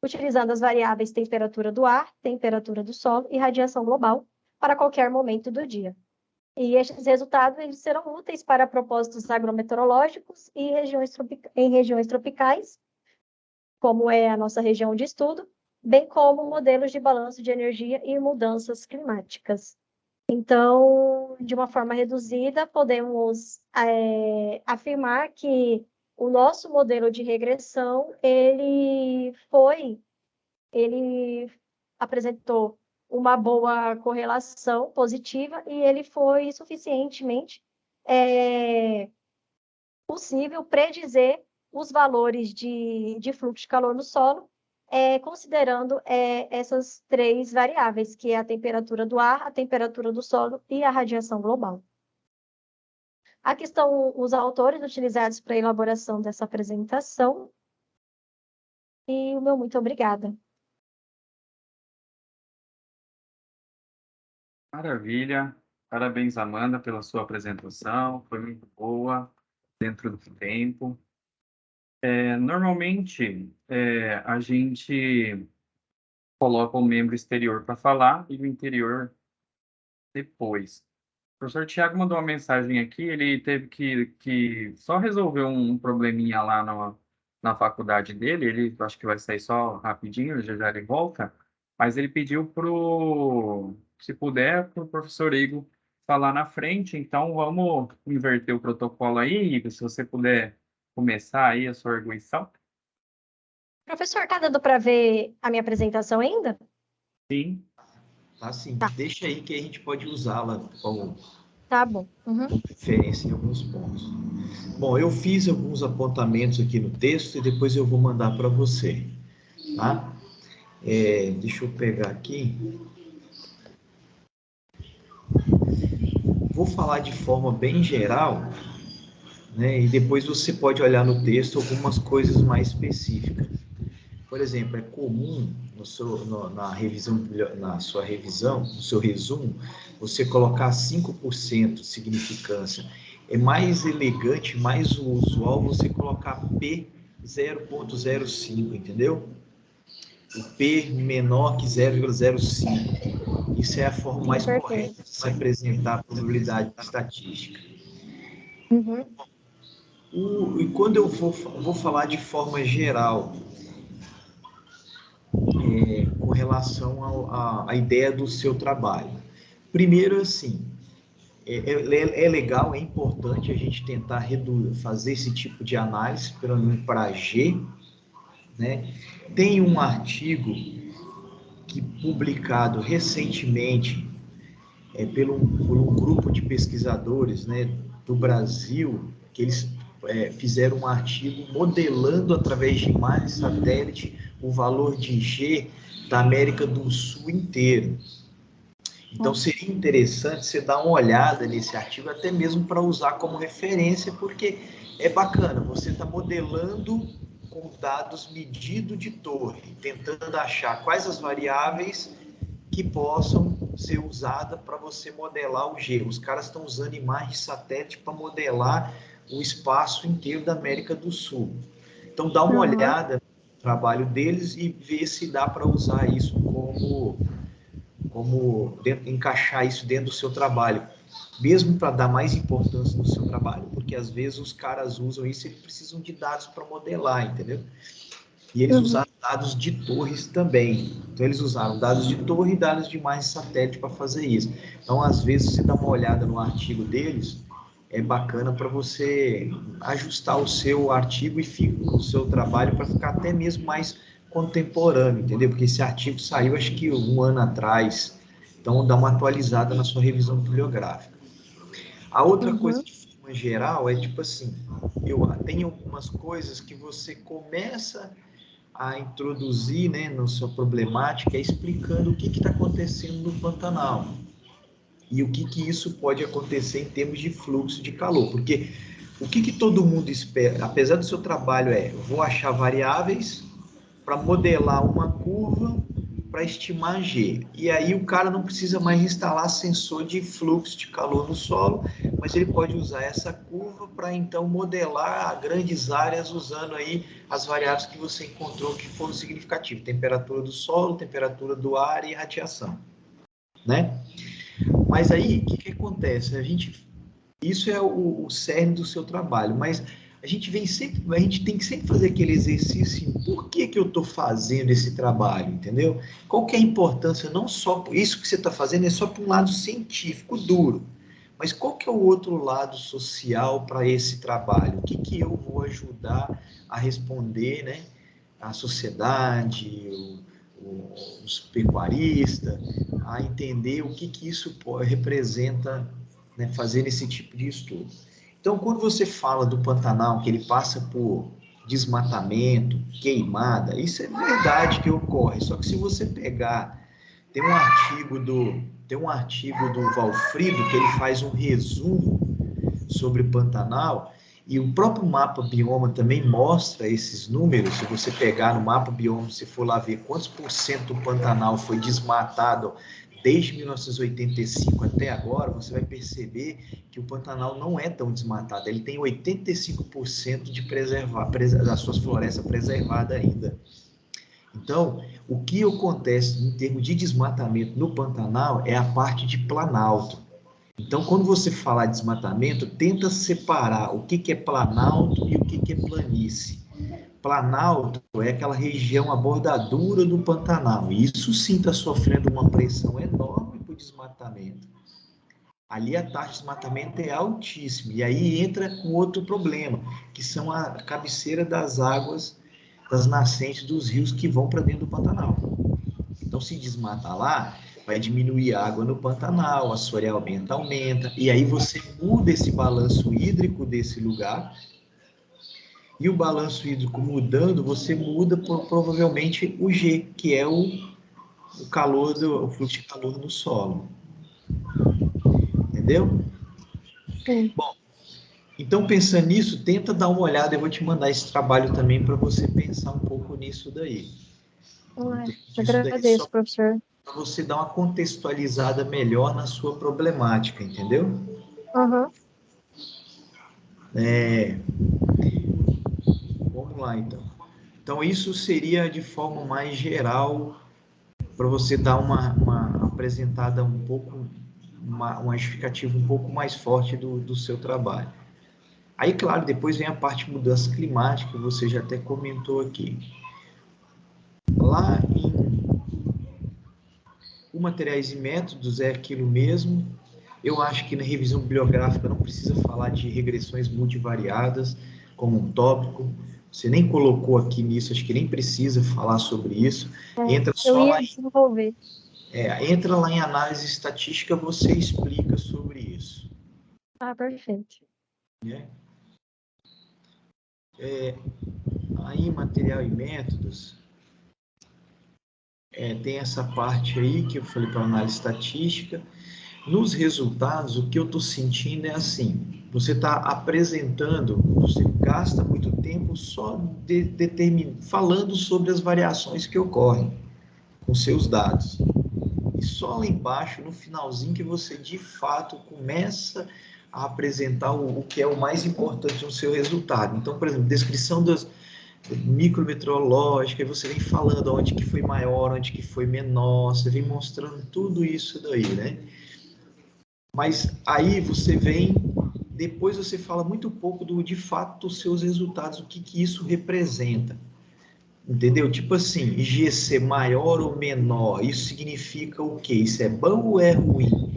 utilizando as variáveis temperatura do ar, temperatura do solo e radiação global para qualquer momento do dia. E estes resultados eles serão úteis para propósitos agrometeorológicos e em regiões tropicais, como é a nossa região de estudo, bem como modelos de balanço de energia e mudanças climáticas. Então, de uma forma reduzida, podemos afirmar que o nosso modelo de regressão, ele apresentou uma boa correlação positiva e ele foi suficientemente possível predizer os valores de fluxo de calor no solo, considerando essas 3 variáveis, que é a temperatura do ar, a temperatura do solo e a radiação global. Aqui estão os autores utilizados para a elaboração dessa apresentação. E o meu muito obrigada. Maravilha. Parabéns, Amanda, pela sua apresentação. Foi muito boa, dentro do tempo. Normalmente, a gente coloca o membro exterior para falar e o interior depois. O professor Tiago mandou uma mensagem aqui, ele teve que só resolver um probleminha lá na faculdade dele, ele acho que vai sair só rapidinho, já ele volta, mas ele pediu se puder, para o professor Igor falar na frente, então vamos inverter o protocolo aí, Igor, se você puder começar aí a sua arguição. Professor, tá dando para ver a minha apresentação ainda? Sim. Tá sim. Tá. Deixa aí que a gente pode usá-la como tá bom. Referência em alguns pontos. Bom, eu fiz alguns apontamentos aqui no texto e depois eu vou mandar para você, tá? Deixa eu pegar aqui. Vou falar de forma bem geral, né? E depois você pode olhar no texto algumas coisas mais específicas. Por exemplo, é comum na sua revisão, no seu resumo, você colocar 5% de significância. É mais elegante, mais usual você colocar P 0,05, entendeu? O P menor que 0,05. Isso é a forma mais correta de se apresentar a probabilidade estatística. E quando eu vou falar de forma geral, com relação à ideia do seu trabalho. Primeiro, assim, é legal, é importante a gente tentar fazer esse tipo de análise, pelo menos para G, né? Tem um artigo publicado recentemente por um grupo de pesquisadores, né, do Brasil, que eles fizeram um artigo modelando através de imagens satélite o valor de G da América do Sul inteiro. Então, seria interessante você dar uma olhada nesse artigo, até mesmo para usar como referência, porque é bacana, você está modelando com dados medidos de torre, tentando achar quais as variáveis que possam ser usadas para você modelar o G. Os caras estão usando imagens satélite para modelar o espaço inteiro da América do Sul. Então, dá uma olhada no trabalho deles e ver se dá para usar isso encaixar isso dentro do seu trabalho, mesmo para dar mais importância no seu trabalho, porque às vezes os caras usam isso e precisam de dados para modelar, entendeu? E eles usaram dados de torres também. Então, eles usaram dados de torre e dados de imagens satélite para fazer isso. Então, às vezes, você dá uma olhada no artigo deles, é bacana para você ajustar o seu artigo e o seu trabalho para ficar até mesmo mais contemporâneo, entendeu? Porque esse artigo saiu, acho que 1 ano atrás. Então, dá uma atualizada na sua revisão bibliográfica. A outra coisa, de forma geral, é tipo assim, eu tenho algumas coisas que você começa a introduzir, né, na sua problemática, explicando o que está acontecendo no Pantanal e o que isso pode acontecer em termos de fluxo de calor, porque o que todo mundo espera, apesar do seu trabalho vou achar variáveis para modelar uma curva para estimar G. E aí o cara não precisa mais instalar sensor de fluxo de calor no solo, mas ele pode usar essa curva para então modelar grandes áreas usando aí as variáveis que você encontrou que foram significativas, temperatura do solo, temperatura do ar e radiação, né? Mas aí, o que acontece? Isso é o cerne do seu trabalho, mas a gente tem que sempre fazer aquele exercício, por que eu estou fazendo esse trabalho, entendeu? Qual que é a importância, não só, isso que você está fazendo é só para um lado científico duro, mas qual que é o outro lado social para esse trabalho? O que eu vou ajudar a responder, né? A sociedade, os pecuaristas, a entender o que isso representa, né, fazer esse tipo de estudo. Então, quando você fala do Pantanal, que ele passa por desmatamento, queimada, isso é verdade que ocorre. Só que se você pegar, tem um artigo do Valfrido que ele faz um resumo sobre Pantanal, e o próprio mapa bioma também mostra esses números. Se você pegar no mapa bioma, se for lá ver quantos % do Pantanal foi desmatado desde 1985 até agora, você vai perceber que o Pantanal não é tão desmatado. Ele tem 85% das suas florestas preservadas ainda. Então, o que acontece em termos de desmatamento no Pantanal é a parte de planalto. Então, quando você falar de desmatamento, tenta separar o que é planalto e o que é planície. Planalto é aquela região, a bordadura do Pantanal. E isso sim está sofrendo uma pressão enorme por desmatamento. Ali a taxa de desmatamento é altíssima. E aí entra um outro problema, que são a cabeceira das águas, das nascentes dos rios que vão para dentro do Pantanal. Então, se desmata lá, vai diminuir a água no Pantanal, a soreamento aumenta, e aí você muda esse balanço hídrico desse lugar. E o balanço hídrico mudando, você muda provavelmente o G, que é o fluxo de calor no solo. Entendeu? Sim. Bom, então pensando nisso, tenta dar uma olhada, eu vou te mandar esse trabalho também para você pensar um pouco nisso daí. Agradeço, professor. Para você dar uma contextualizada melhor na sua problemática, entendeu? Uhum. Vamos lá, então. Então, isso seria de forma mais geral, para você dar uma apresentada um pouco, uma justificativa um pouco mais forte do seu trabalho. Aí, claro, depois vem a parte de mudança climática, que você já até comentou aqui. Lá em materiais e métodos é aquilo mesmo. Eu acho que na revisão bibliográfica não precisa falar de regressões multivariadas como um tópico. Você nem colocou aqui nisso, acho que nem precisa falar sobre isso. Entra só eu ia lá desenvolver. entra lá em análise estatística, você explica sobre isso. Ah, perfeito. Aí, material e métodos, tem essa parte aí que eu falei para análise estatística. Nos resultados, o que eu estou sentindo é assim, você está apresentando, você gasta muito tempo só falando sobre as variações que ocorrem com seus dados. E só lá embaixo, no finalzinho, que você de fato começa a apresentar o que é o mais importante no seu resultado. Então, por exemplo, descrição das micrometeorológica, você vem falando onde que foi maior, onde que foi menor, você vem mostrando tudo isso daí, né? Mas aí você vem, depois você fala muito pouco de fato dos seus resultados, o que isso representa. Entendeu? Tipo assim, G ser maior ou menor, isso significa o quê? Isso é bom ou é ruim?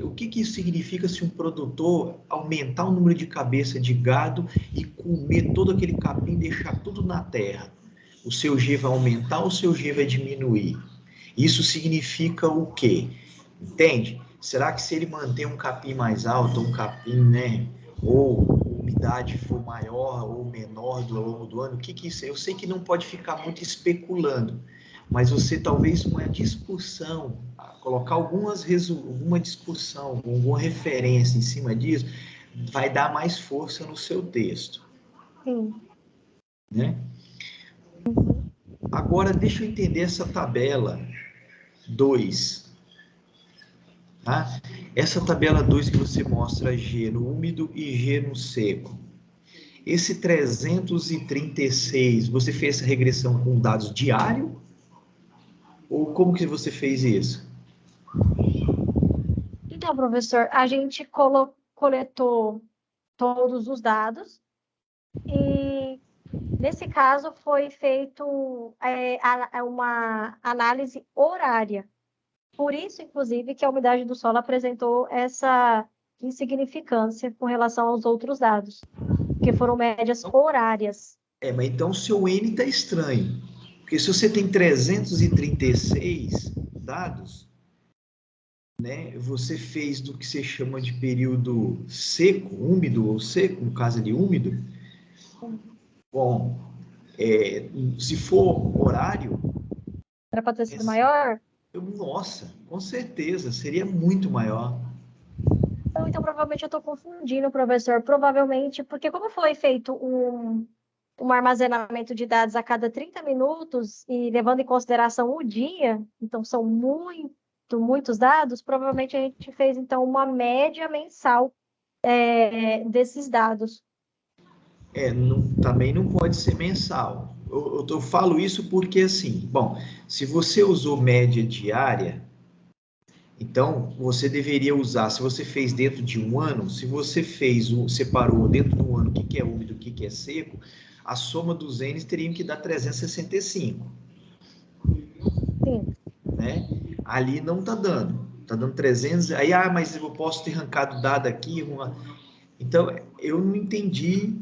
O que isso significa se um produtor aumentar o número de cabeça de gado e comer todo aquele capim e deixar tudo na terra? O seu G vai aumentar ou o seu G vai diminuir? Isso significa o quê? Entende? Será que se ele manter um capim mais alto, um capim, né, ou umidade for maior ou menor ao longo do ano, o que isso é? Eu sei que não pode ficar muito especulando, mas você talvez uma discussão, colocar alguma discussão, alguma referência em cima disso, vai dar mais força no seu texto. Sim. Né? Agora, deixa eu entender essa tabela 2. Tá? Essa tabela 2 que você mostra G no úmido e G no seco. Esse 336, você fez essa regressão com dados diários? Ou como que você fez isso? Então, professor, a gente coletou todos os dados e, nesse caso, foi feito uma análise horária. Por isso, inclusive, que a umidade do solo apresentou essa insignificância com relação aos outros dados, que foram médias horárias. Mas então o seu N está estranho. Porque se você tem 336 dados, né, você fez do que você chama de período seco, úmido ou seco, no caso de úmido. Bom, se for horário... Era para ter sido maior? Nossa, com certeza, seria muito maior. Então, provavelmente eu estou confundindo, professor. Provavelmente, porque como foi feito um armazenamento de dados a cada 30 minutos e levando em consideração o dia, então são muitos dados, provavelmente a gente fez, então, uma média mensal desses dados. Também não pode ser mensal. Eu falo isso porque, assim, bom, se você usou média diária, então você deveria usar, se você fez dentro de um ano, se você separou dentro de um ano o que é úmido, o que é seco, a soma dos N's teria que dar 365. Sim. Né? Ali não está dando 300, aí, mas eu posso ter arrancado dado aqui, então eu não entendi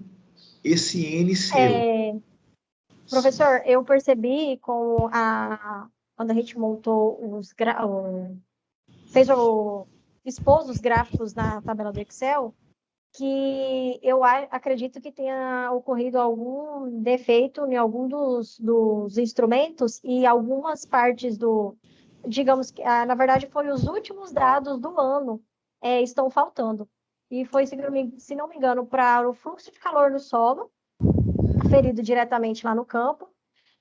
esse N seu. Professor, eu percebi quando a gente montou expôs os gráficos na tabela do Excel, que eu acredito que tenha ocorrido algum defeito em algum dos instrumentos e algumas partes digamos que, na verdade, foi os últimos dados do ano estão faltando. E foi, se não me engano, para o fluxo de calor no solo, aferido diretamente lá no campo,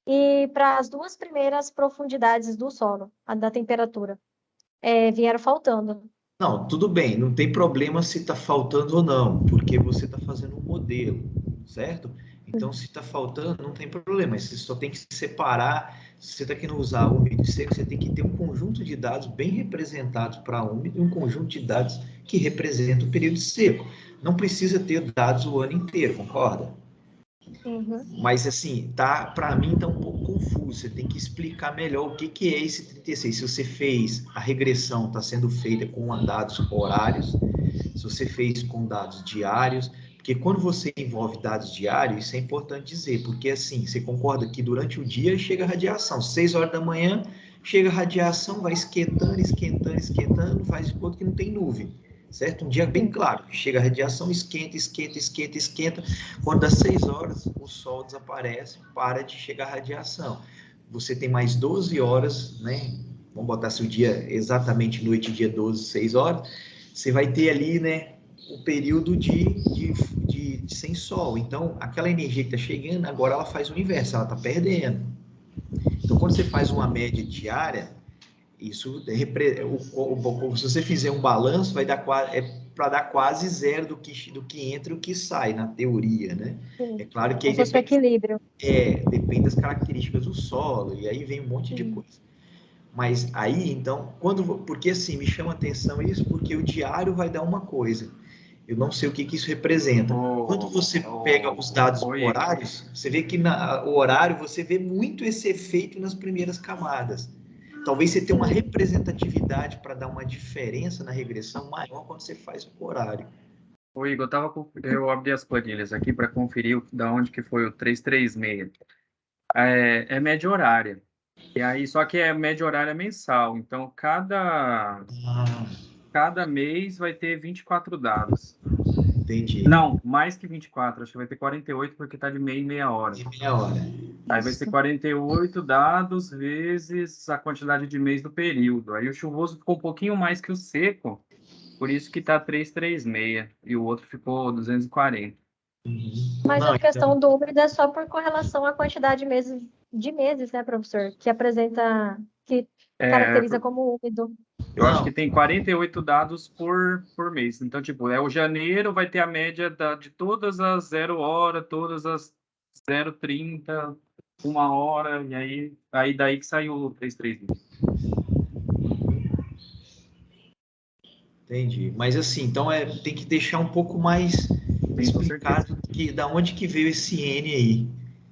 e para as duas primeiras profundidades do solo, a da temperatura, vieram faltando. Não, tudo bem, não tem problema se está faltando ou não, porque você está fazendo um modelo, certo? Então, se está faltando, não tem problema, você só tem que separar. Se você está querendo usar úmido e seco, você tem que ter um conjunto de dados bem representados para úmido e um conjunto de dados que representa o período seco. Não precisa ter dados o ano inteiro, concorda? Uhum. Mas, assim, para mim está um pouco confuso. Você tem que explicar melhor o que é esse 36. Se você fez a regressão, está sendo feita com dados horários, se você fez com dados diários, porque quando você envolve dados diários, isso é importante dizer, porque, assim, você concorda que durante o dia chega a radiação, 6 horas da manhã, chega a radiação, vai esquentando, faz de conta que não tem nuvem. Certo? Um dia bem claro, chega a radiação, esquenta. Quando dá 6 horas, o sol desaparece, para de chegar a radiação. Você tem mais 12 horas, né? Vamos botar se o dia exatamente noite, dia 12, 6 horas. Você vai ter ali, né? O período de sem sol. Então, aquela energia que está chegando, agora ela faz o inverso, ela está perdendo. Então, quando você faz uma média diária, isso, se você fizer um balanço, vai dar para dar quase zero do que entra e o que sai, na teoria, né? Sim. É claro que aí depende, equilíbrio. Depende das características do solo, e aí vem um monte de coisa. Mas aí, então, porque assim, me chama atenção isso, porque o diário vai dar uma coisa. Eu não sei o que isso representa. Quando você pega os dados horários, você vê que o horário, você vê muito esse efeito nas primeiras camadas. Talvez você tenha uma representatividade para dar uma diferença na regressão maior quando você faz o horário. Ô, Igor, eu abri as planilhas aqui para conferir da onde que foi o 336. É média horária. E aí, só que é média horária mensal. Então, cada mês vai ter 24 dados. Entendi. Não, mais que 24, acho que vai ter 48 porque está de meia em meia hora. De meia hora. Aí vai ser 48 dados vezes a quantidade de mês do período. Aí o chuvoso ficou um pouquinho mais que o seco, por isso que está 336 e o outro ficou 240. Mas Não, a questão do úmido é só por correlação à quantidade de meses, né, professor? Que apresenta, que caracteriza como úmido. Eu acho que tem 48 dados por mês. Então, tipo, o janeiro vai ter a média de todas as 0 hora, todas as 0,30, 1 hora, e aí daí que saiu o 336. entendi. Mas assim, então tem que deixar um pouco mais com explicado da onde que veio esse N aí.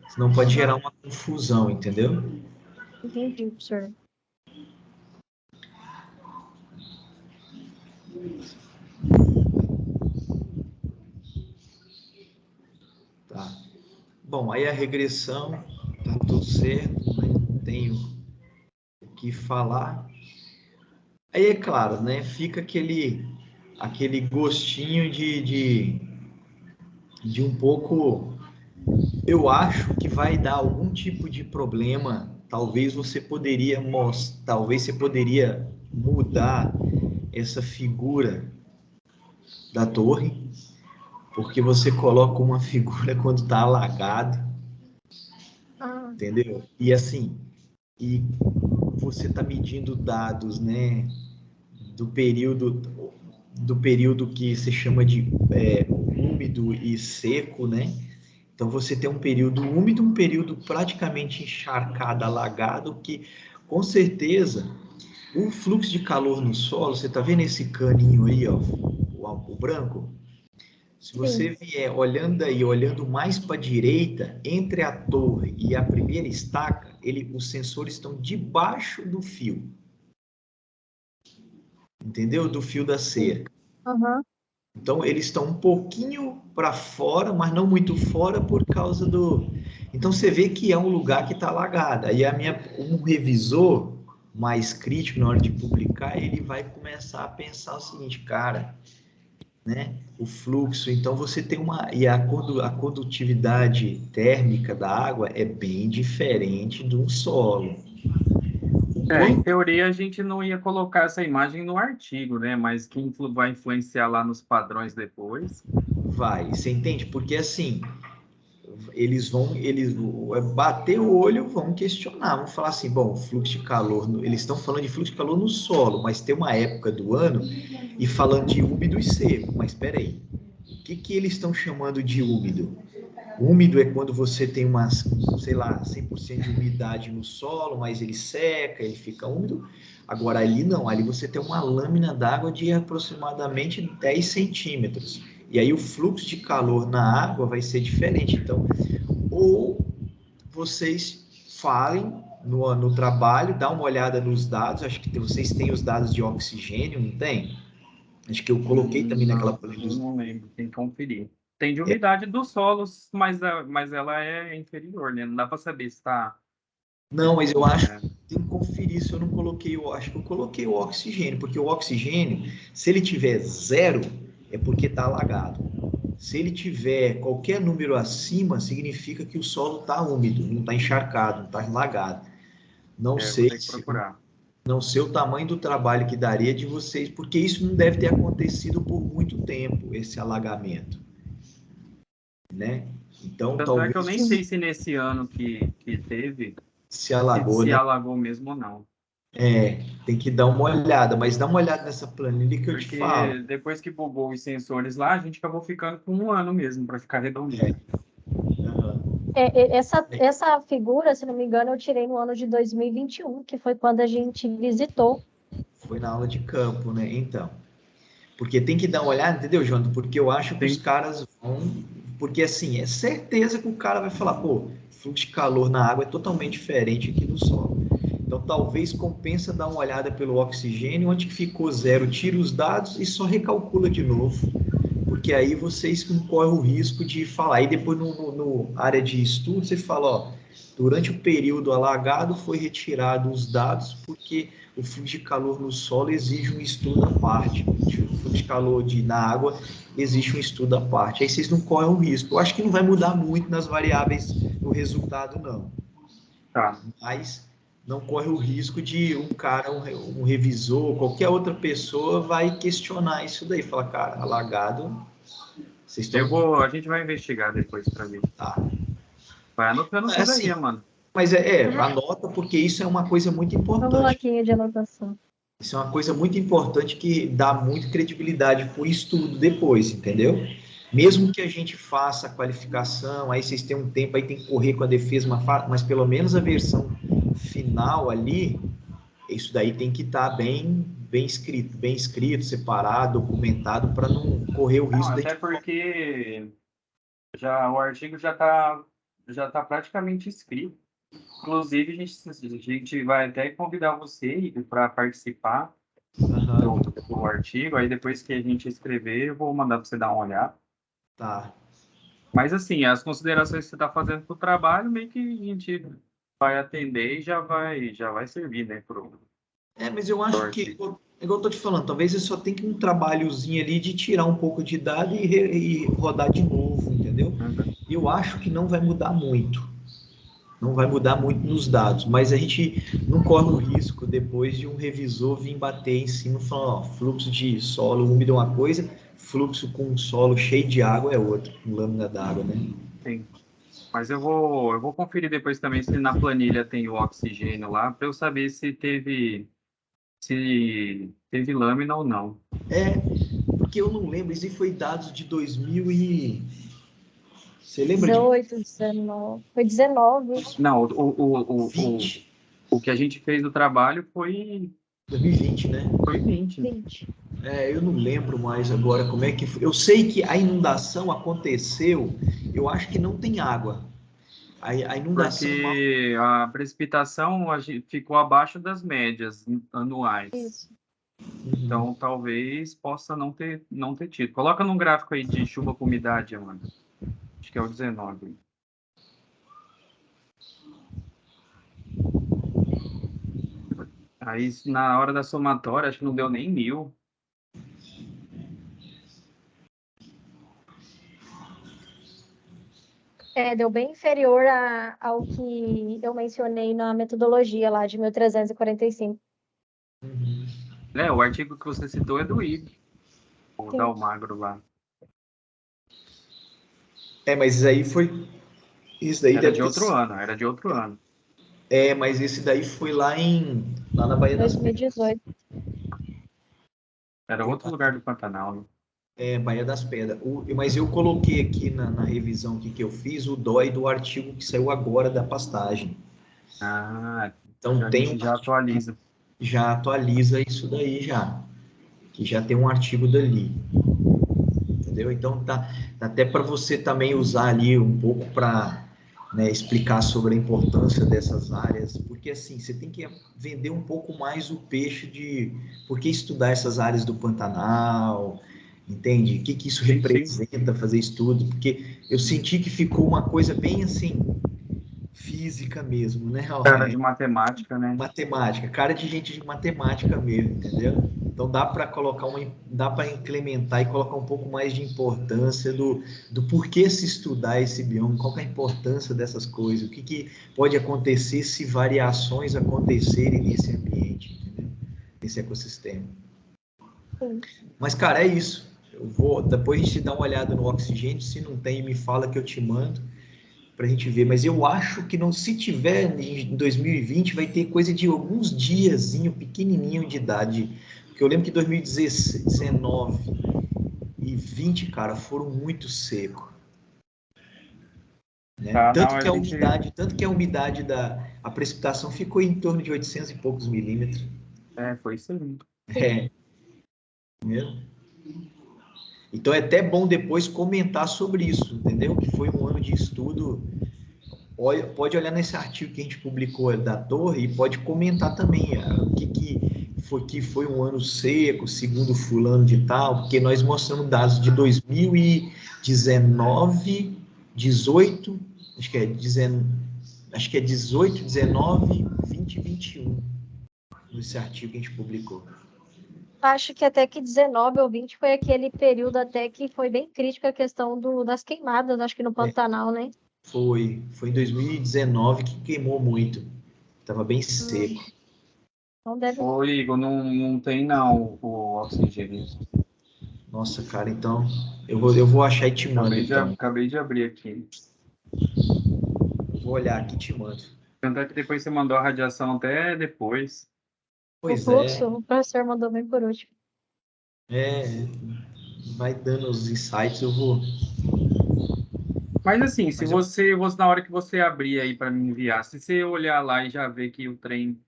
Senão pode gerar uma confusão, entendeu? Entendi, professor. Tá. Bom, aí a regressão tá tudo certo, né? Não tenho o que falar. Aí é claro, né? Fica aquele gostinho de um pouco. Eu acho que vai dar algum tipo de problema. Talvez você poderia mudar essa figura da torre, porque você coloca uma figura quando está alagado, entendeu? E assim, você está medindo dados, né, do período que se chama de úmido e seco, né? Então você tem um período úmido, um período praticamente encharcado, alagado, que com certeza o fluxo de calor no solo, você está vendo esse caninho aí, ó, o branco? Se você vier olhando aí, olhando mais para a direita, entre a torre e a primeira estaca, os sensores estão debaixo do fio. Entendeu? Do fio da cerca. Uhum. Então, eles estão um pouquinho para fora, mas não muito fora por causa do... Então, você vê que é um lugar que está alagado. Aí, um revisor mais crítico, na hora de publicar, ele vai começar a pensar o seguinte, cara, né? O fluxo, então você tem e a condutividade térmica da água é bem diferente do solo. Em teoria a gente não ia colocar essa imagem no artigo, né? Mas quem vai influenciar lá nos padrões depois. Vai, você entende? Porque assim, eles bater o olho, vão questionar, vão falar assim, bom, fluxo de calor, eles estão falando de fluxo de calor no solo, mas tem uma época do ano e falando de úmido e seco, mas espera aí, o que eles estão chamando de úmido? Úmido é quando você tem sei lá, 100% de umidade no solo, mas ele seca, ele fica úmido. Agora ali não, ali você tem uma lâmina d'água de aproximadamente 10 centímetros. E aí o fluxo de calor na água vai ser diferente. Então, ou vocês falem no trabalho, dá uma olhada nos dados, acho que vocês têm os dados de oxigênio, não tem? Acho que eu coloquei também naquela planilha. Não lembro, tem que conferir. Tem de umidade dos solos, mas ela é inferior, né? Não dá para saber se está... Não, mas eu acho que tem que conferir se eu não coloquei, acho que eu coloquei o oxigênio, porque o oxigênio, se ele tiver 0, é porque está alagado. Se ele tiver qualquer número acima, significa que o solo está úmido, não está encharcado, não está alagado. Não sei não sei o tamanho do trabalho que daria de vocês, porque isso não deve ter acontecido por muito tempo, esse alagamento, né? Então, Tanto talvez... é que eu nem sei se nesse ano que teve, se alagou, se né? alagou mesmo ou não. Tem que dar uma olhada, mas dá uma olhada nessa planilha que eu te falo. Porque depois que bugou os sensores lá, a gente acabou ficando com 1 ano mesmo, para ficar redondinho. Essa figura, se não me engano, eu tirei no ano de 2021, que foi quando a gente visitou. Foi na aula de campo, né? Então. Porque tem que dar uma olhada, entendeu, João? Porque eu acho que os caras vão... Porque, assim, é certeza que o cara vai falar, pô, fluxo de calor na água é totalmente diferente aqui do solo. Então, talvez compensa dar uma olhada pelo oxigênio, onde que ficou 0, tira os dados e só recalcula de novo. Porque aí vocês não correm o risco de falar. Aí depois, no área de estudo, você fala, ó, Durante o período alagado, foi retirado os dados porque o fluxo de calor no solo exige um estudo à parte. O fluxo de calor na água existe um estudo à parte. Aí vocês não correm o risco. Eu acho que não vai mudar muito nas variáveis no resultado, não. Tá. Mas não corre o risco de um cara, um revisor, qualquer outra pessoa vai questionar isso daí. Fala, cara, alagado, vocês estão... A gente vai investigar depois para ver. Tá. Vai anotando tudo Assim, aí, mano. mas anota, porque isso é uma coisa muito Uma importante. bloquinho de anotação. Isso é uma coisa muito importante que dá muita credibilidade para o estudo depois, entendeu? Mesmo que a gente faça a qualificação, aí vocês têm um tempo, aí tem que correr com a defesa, mas pelo menos a versão final ali, isso daí tem que estar bem escrito, separado, documentado, para não correr o risco Até porque o artigo já tá praticamente escrito. Inclusive, a gente vai até convidar você para participar do artigo. Aí, depois que a gente escrever, eu vou mandar para você dar uma olhada. Tá. Mas, assim, as considerações que você está fazendo para o trabalho, meio que a gente vai atender e já vai servir, né? Mas eu acho que, igual eu tô te falando, talvez você só tenha um trabalhozinho ali de tirar um pouco de dado e rodar de novo, entendeu? Eu acho que não vai mudar muito. Não vai mudar muito nos dados, mas a gente não corre o risco depois de um revisor vir bater em cima e falar, ó, fluxo de solo úmido é uma coisa, fluxo com solo cheio de água é outra, com lâmina d'água, né? Sim. Mas eu vou conferir depois também se na planilha tem o oxigênio lá, para eu saber se teve lâmina ou não. Porque eu não lembro, isso aí foi dados de 2000 e... Você lembra 18, 19. Foi 19. Não, 20? o que a gente fez do trabalho foi 2020, né? Foi 20. 20. Eu não lembro mais agora como é que foi. Eu sei que a inundação aconteceu, eu acho que não tem água. A inundação... Porque a precipitação ficou abaixo das médias anuais. Isso. Então, talvez possa não ter tido. Coloca num gráfico aí de chuva com umidade, mano. Acho que é o 19. Aí, na hora da somatória, acho que não deu nem 1000. Deu bem inferior ao que eu mencionei na metodologia lá de 1345. O artigo que você citou é do IB, o Sim. Dalmagro lá. Mas isso aí foi... Isso daí era de outro ano. Mas esse daí foi lá na Baía das 2018. Era outro lugar do Pantanal, né? Baía das Pedras. Mas eu coloquei aqui na revisão que eu fiz o DOI do artigo que saiu agora da pastagem. Então já atualiza. Já atualiza isso daí já. Que já tem um artigo dali. Entendeu? Então tá até para você também usar ali um pouco para explicar sobre a importância dessas áreas, porque assim, você tem que vender um pouco mais o peixe de por que estudar essas áreas do Pantanal, entende? O que isso representa, fazer estudo, porque eu senti que ficou uma coisa bem assim, física mesmo, né? Cara de matemática, né? Matemática, cara de gente de matemática mesmo, entendeu? Então dá para implementar e colocar um pouco mais de importância do porquê se estudar esse bioma, qual que é a importância dessas coisas, o que pode acontecer se variações acontecerem nesse ambiente, entendeu? Nesse ecossistema. Sim. Mas, cara, é isso. Depois a gente dá uma olhada no oxigênio, se não tem, me fala que eu te mando para a gente ver, mas eu acho que se tiver em 2020 vai ter coisa de alguns diazinho pequenininho de idade, porque eu lembro que 2019 e 20, cara, foram muito secos, né? Tanto que a umidade a precipitação ficou em torno de 800 e poucos milímetros. Foi isso aí. Entendeu? Então é até bom depois comentar sobre isso, entendeu? Que foi um ano de estudo. Pode olhar nesse artigo que a gente publicou da Torre e pode comentar também o que foi um ano seco, segundo fulano de tal, porque nós mostramos dados de 2019, 18, acho que acho que é 18, 19, 20 e 21, nesse artigo que a gente publicou. Acho que até que 19 ou 20 foi aquele período até que foi bem crítico a questão das queimadas, acho que no Pantanal, né? Foi em 2019 que queimou muito. Tava bem seco. Então deve Ô, Igor, não tem não o oxigênio. Nossa, cara, então eu vou achar e te mando, então. Acabei de abrir aqui. Vou olhar aqui e te mando. Tanto é que depois você mandou a radiação até depois. o Pois fluxo, o professor mandou bem por último. é, vai dando os insights, eu vou. Mas assim, se Mas eu, você na hora que você abrir aí para me enviar, se você olhar lá e já ver que o trem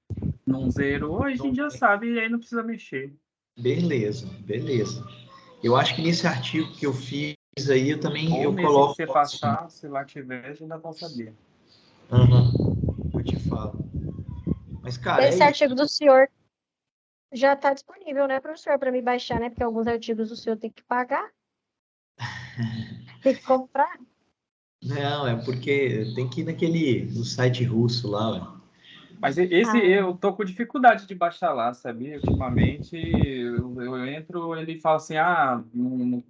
não zerou, a gente já sabe e aí não precisa mexer. beleza, beleza. Eu acho que nesse artigo que eu fiz aí, Ou eu nesse que coloco. você passar, se lá tiver, já dá para saber. Aham, eu te falo. Mas, cara, Esse é isso. artigo do senhor já está disponível, né, professor, para me baixar, né? Porque alguns artigos do senhor tem que pagar, tem que comprar. Não, é porque tem que ir no site russo lá, ó. Mas esse Ah, eu tô com dificuldade de baixar lá, sabia? Ultimamente eu entro, ele fala assim,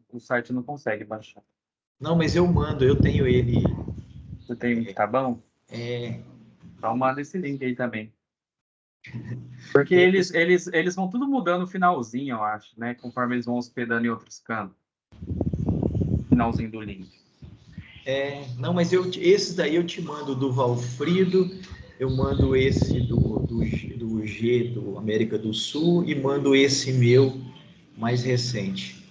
o site não consegue baixar. Não, mas eu mando, eu tenho ele. Você tem, tá bom? É, Então manda esse link aí também. Porque tem eles vão tudo mudando no finalzinho, eu acho, né? Conforme eles vão hospedando em outros cantos. Finalzinho do link. não, mas esses daí eu te mando do Valfrido, eu mando esse do G, do América do Sul, e mando esse meu mais recente.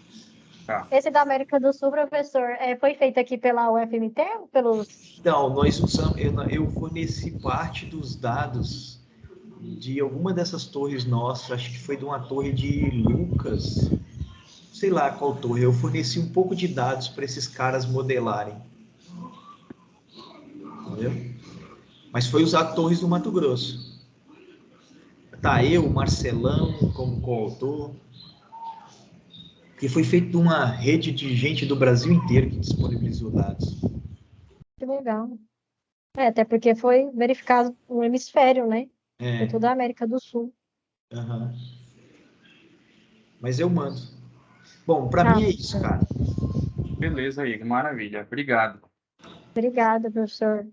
Tá. esse da América do Sul, professor, foi feito aqui pela UFMT ou pelos... Então, nós usamos, eu forneci parte dos dados de alguma dessas torres nossas, acho que foi de uma torre de Lucas, sei lá qual torre, eu forneci um pouco de dados para esses caras modelarem, entendeu? Mas foi usar torres do Mato Grosso. Tá eu, o Marcelão, como coautor, que foi feito de uma rede de gente do Brasil inteiro que disponibilizou dados. Que legal. Até porque foi verificado no hemisfério, né? Foi É, toda a América do Sul. aham. Mas eu mando. Bom, para Ah, mim é isso, professor. cara. Beleza, Igor. Maravilha. Obrigado. Obrigada, professor.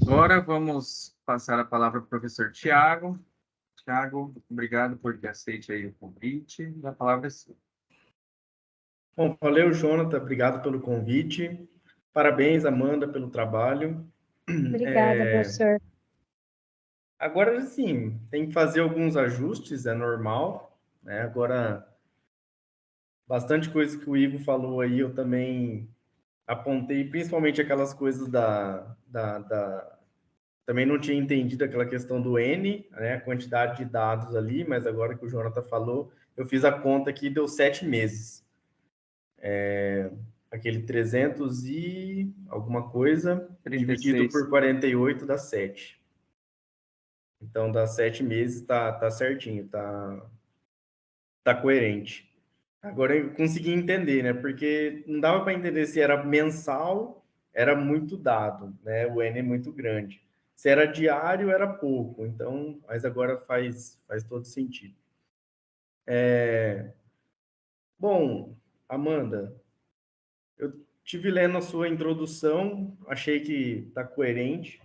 Agora vamos passar a palavra para o professor Tiago. Tiago, obrigado por ter aceito aí o convite. A palavra é sua. Bom, valeu, Jonathan. Obrigado pelo convite. Parabéns, Amanda, pelo trabalho. Obrigada, professor. Agora, sim, tem que fazer alguns ajustes, é normal, né? Agora, bastante coisa que o Igor falou aí, eu também apontei, principalmente aquelas coisas Também não tinha entendido aquela questão do N, né? A quantidade de dados ali, mas agora que o Jonathan falou, eu fiz a conta aqui, deu 7 meses. Aquele 300 e alguma coisa, dividido 36. por 48 dá 7. Então, dá 7 meses, tá certinho, tá coerente. Agora eu consegui entender, né? Porque não dava para entender se era mensal, era muito dado, né? O N é muito grande. Se era diário, era pouco. Então, mas agora faz todo sentido. Bom, Amanda, eu tive lendo a sua introdução, achei que tá coerente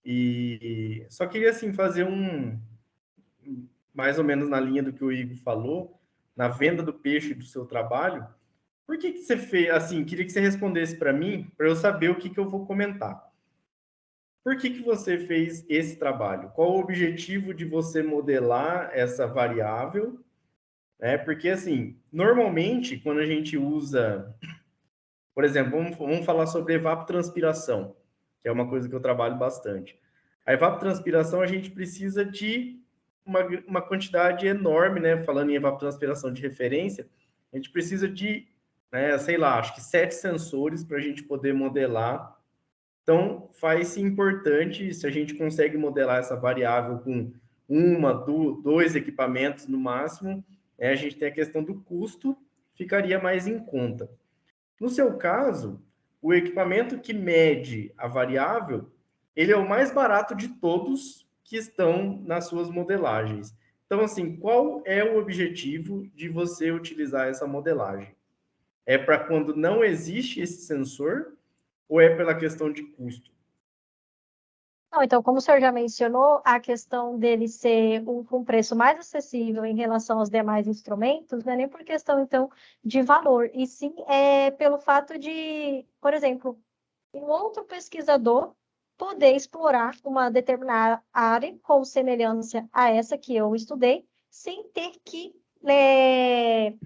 e só queria assim fazer mais ou menos na linha do que o Igor falou, na venda do peixe do seu trabalho. Por que você fez assim? Queria que você respondesse para mim, para eu saber o que eu vou comentar. Por que você fez esse trabalho? Qual o objetivo de você modelar essa variável? Porque assim, normalmente quando a gente usa, por exemplo, vamos falar sobre evapotranspiração, que é uma coisa que eu trabalho bastante. A evapotranspiração, a gente precisa de uma quantidade enorme, né? Falando em evapotranspiração de referência, a gente precisa de, sei lá, acho que 7 sensores para a gente poder modelar. Então, faz-se importante, se a gente consegue modelar essa variável com dois equipamentos no máximo, a gente tem a questão do custo, ficaria mais em conta. No seu caso, o equipamento que mede a variável, ele é o mais barato de todos que estão nas suas modelagens. Então, assim, qual é o objetivo de você utilizar essa modelagem? É para quando não existe esse sensor ou é pela questão de custo? Não, então, como o senhor já mencionou, a questão dele ser com preço mais acessível em relação aos demais instrumentos, não é nem por questão, então, de valor, e sim pelo fato de, por exemplo, um outro pesquisador poder explorar uma determinada área com semelhança a essa que eu estudei, sem ter que Usando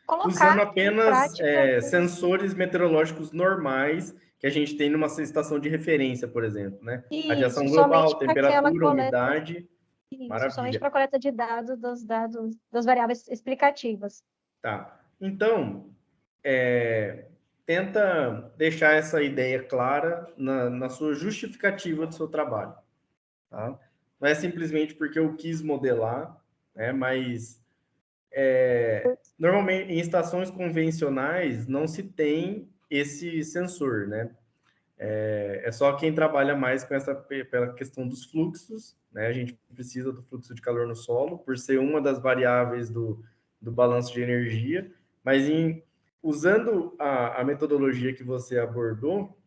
colocar em apenas prática. sensores meteorológicos normais que a gente tem numa estação de referência, por exemplo, né? Isso, Radiação global, somente para aquela temperatura, coleta. umidade, Isso, somente maravilha. para a coleta de dados, dos dados, das variáveis explicativas. Tá. Então, tenta deixar essa ideia clara na sua justificativa do seu trabalho, tá? Não é simplesmente porque eu quis modelar, né? Mas normalmente em estações convencionais não se tem esse sensor, né? É só quem trabalha mais com pela questão dos fluxos, né? A gente precisa do fluxo de calor no solo, por ser uma das variáveis do balanço de energia, mas usando a metodologia que você abordou,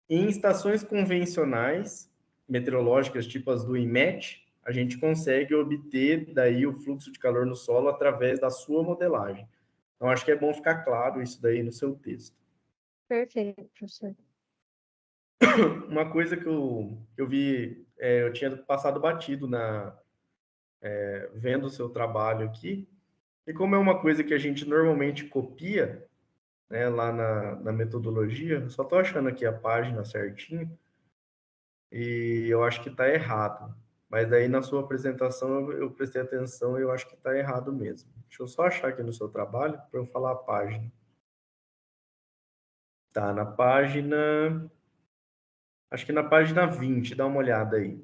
em estações convencionais, meteorológicas, tipo as do IMET, a gente consegue obter daí o fluxo de calor no solo através da sua modelagem. Então, acho que é bom ficar claro isso daí no seu texto. Perfeito, professor. Uma coisa que eu vi, eu tinha passado batido vendo o seu trabalho aqui, e como é uma coisa que a gente normalmente copia, né, lá na metodologia, eu só estou achando aqui a página certinho, e eu acho que está errado. Mas aí na sua apresentação eu prestei atenção e eu acho que está errado mesmo. Deixa eu só achar aqui no seu trabalho para eu falar a página. Tá, na página. Acho que na página 20, dá uma olhada aí.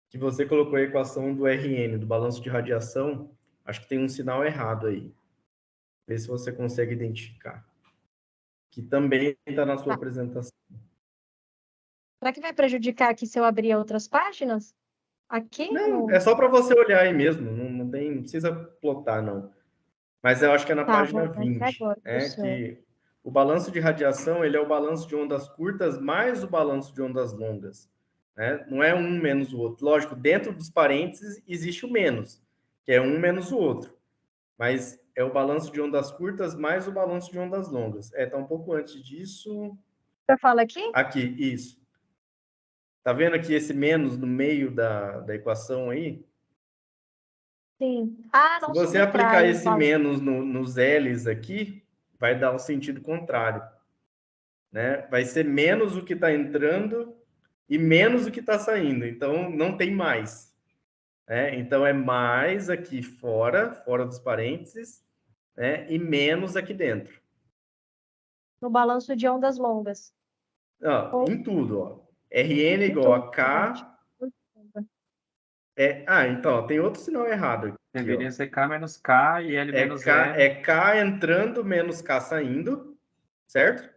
Que você colocou a equação do RN, do balanço de radiação, acho que tem um sinal errado aí. Vê se você consegue identificar. Que também está na sua Tá. apresentação. Será que vai prejudicar aqui se eu abrir outras páginas? Aqui Não, é no. só para você olhar aí mesmo. Não precisa plotar, não. Mas eu acho que é na Tá, página vou entrar 20, agora, né? professor. Que o balanço de radiação, ele é o balanço de ondas curtas mais o balanço de ondas longas. Né? Não é um menos o outro. Lógico, dentro dos parênteses existe o menos, que é um menos o outro. Mas é o balanço de ondas curtas mais o balanço de ondas longas. Tá um pouco antes disso. Você fala aqui? Aqui, isso. Tá vendo aqui esse menos no meio da equação aí? Sim. Ah, Se não você aplicar subtrai o esse valor. menos nos L's aqui, vai dar o sentido contrário. Né? Vai ser menos o que está entrando e menos o que está saindo. Então, não tem mais. Né? Então, é mais aqui fora dos parênteses, né? E menos aqui dentro. No balanço de ondas longas. Ó, Ou em tudo, ó. RN é em igual tudo, a verdade. K. Então, ó, tem outro sinal errado aqui, ó. Deveria ser K menos K e L menos L. É K entrando menos K saindo, certo?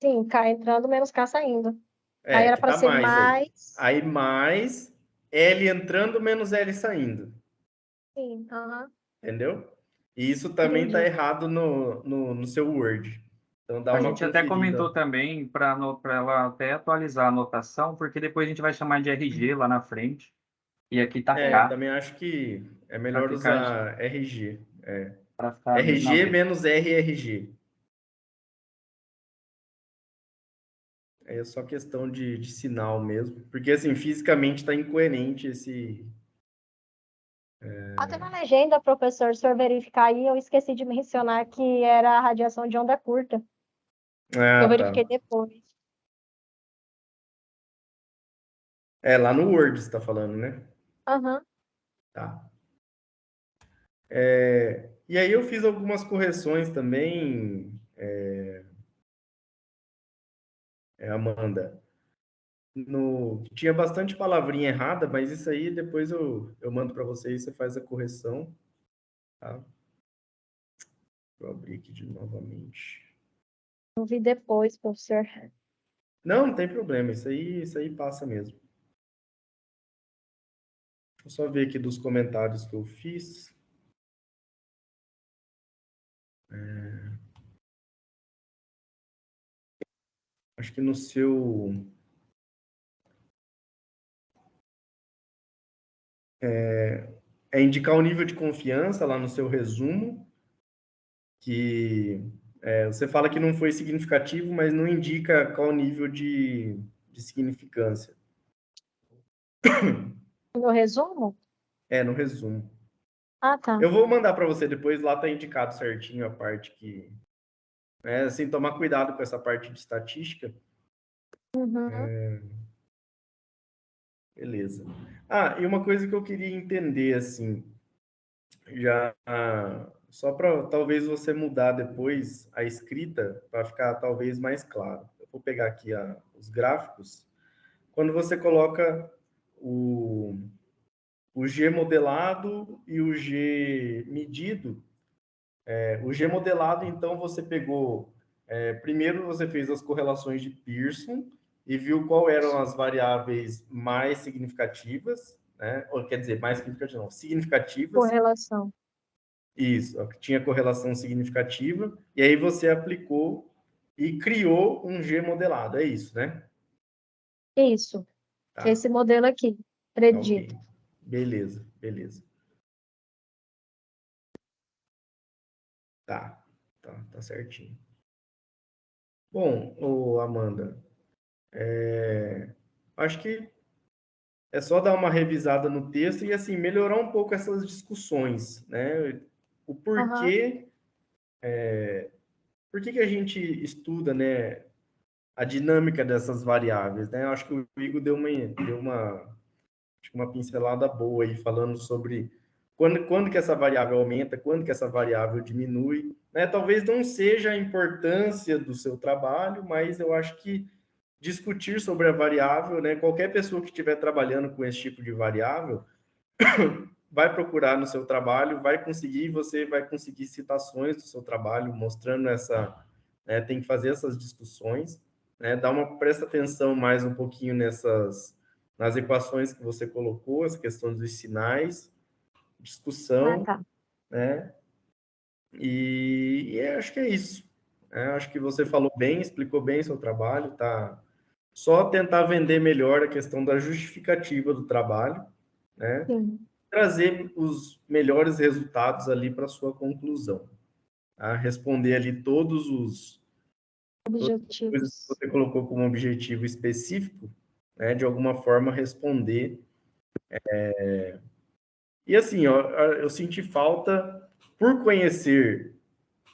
Sim, K entrando menos K saindo. Aí era Que para tá ser mais aí. mais. Aí mais L entrando menos L saindo. Sim, aham. Entendeu? E isso também está Entendi. errado no seu Word. Então dá A uma gente até comentou conferida. também para ela até atualizar a anotação, porque depois a gente vai chamar de RG lá na frente. E aqui tá K, Também acho que é para melhor ficar, usar RG. para ficar, não, RG menos RRG. É só questão de sinal mesmo. Porque, assim, fisicamente está incoerente esse. Até na legenda, professor, se o senhor verificar aí, eu esqueci de mencionar que era a radiação de onda curta. Eu Ah, verifiquei tá. depois. Lá no Word você está falando, né? Aham. Tá. E aí eu fiz algumas correções também, Amanda. Tinha bastante palavrinha errada, mas isso aí depois eu mando para você e você faz a correção. Tá? Vou abrir aqui novamente. Eu vi depois, professor. Não, não tem problema, isso aí passa mesmo. Deixa eu só ver aqui dos comentários que eu fiz. Acho que no seu... É indicar o nível de confiança lá no seu resumo, que você fala que não foi significativo, mas não indica qual nível de significância. No resumo? No resumo. Ah, tá. Eu vou mandar para você depois, lá tá indicado certinho a parte que... assim, tomar cuidado com essa parte de estatística. Uhum. Beleza. E uma coisa que eu queria entender, assim, já só para talvez você mudar depois a escrita, para ficar talvez mais claro. Eu vou pegar aqui os gráficos. Quando você coloca o G modelado e o G medido, o G modelado, então, você pegou... primeiro, você fez as correlações de Pearson e viu qual eram as variáveis mais significativas, né? Ou, quer dizer, mais significativas, não, significativas. Correlação. Isso, ó, que tinha correlação significativa. E aí você aplicou e criou um G modelado. É isso, né? Isso. Tá, Esse modelo aqui, tá ok. predito. Beleza, beleza. Tá certinho. Bom, Amanda, acho que é só dar uma revisada no texto e, assim, melhorar um pouco essas discussões, né? O Aham. porquê, por que que a gente estuda, né, a dinâmica dessas variáveis, né? Eu acho que o Igor deu uma pincelada boa aí, falando sobre quando que essa variável aumenta, quando que essa variável diminui, né? Talvez não seja a importância do seu trabalho, mas eu acho que discutir sobre a variável, né? Qualquer pessoa que estiver trabalhando com esse tipo de variável vai procurar no seu trabalho, você vai conseguir citações do seu trabalho mostrando né, tem que fazer essas discussões, né? Presta atenção mais um pouquinho nas equações que você colocou, essa questão dos sinais, Ah, discussão, tá. né? E acho que é isso. Acho que você falou bem, explicou bem seu trabalho, tá? Só tentar vender melhor a questão da justificativa do trabalho, né? Sim. Trazer os melhores resultados ali para sua conclusão, tá? Responder ali todas as coisas que Objetivos. você colocou como objetivo específico, né? De alguma forma responder. E assim, ó, eu senti falta, por conhecer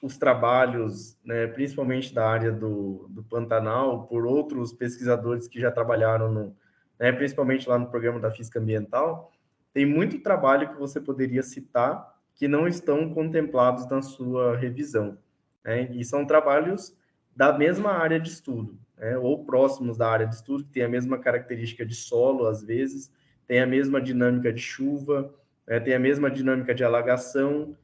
os trabalhos, né, principalmente da área do Pantanal, por outros pesquisadores que já trabalharam né, principalmente lá no programa da Física Ambiental, tem muito trabalho que você poderia citar que não estão contemplados na sua revisão, né? E são trabalhos da mesma área de estudo, né, ou próximos da área de estudo, que tem a mesma característica de solo, às vezes, tem a mesma dinâmica de chuva, tem a mesma dinâmica de alagação,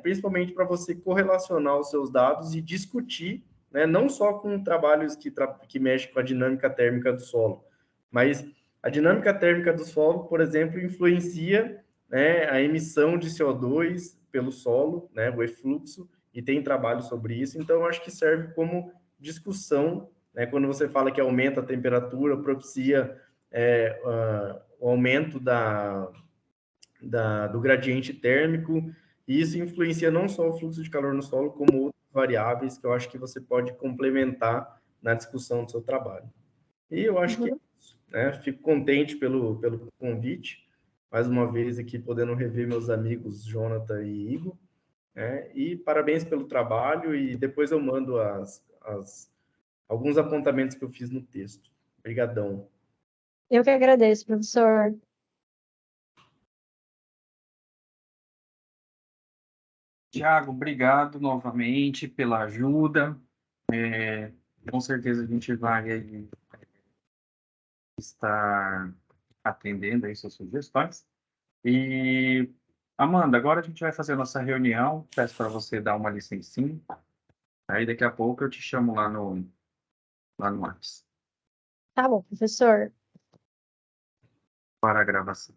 principalmente para você correlacionar os seus dados e discutir, né, não só com trabalhos que mexem com a dinâmica térmica do solo, mas a dinâmica térmica do solo, por exemplo, influencia, né, a emissão de CO2 pelo solo, né, o efluxo, e tem trabalho sobre isso. Então, eu acho que serve como discussão, né, quando você fala que aumenta a temperatura, propicia o aumento do gradiente térmico, e isso influencia não só o fluxo de calor no solo, como outras variáveis que eu acho que você pode complementar na discussão do seu trabalho. E eu acho que é Uhum. isso, né? Fico contente pelo convite, mais uma vez aqui podendo rever meus amigos Jonathan e Igor, né? E parabéns pelo trabalho, e depois eu mando alguns apontamentos que eu fiz no texto. Obrigadão. Eu que agradeço, professor. Tiago, obrigado novamente pela ajuda. Com certeza a gente vai aí estar atendendo aí suas sugestões. E, Amanda, agora a gente vai fazer a nossa reunião. Peço para você dar uma licencinha Aí daqui a pouco eu te chamo lá no WhatsApp Tá bom, professor. para a gravação.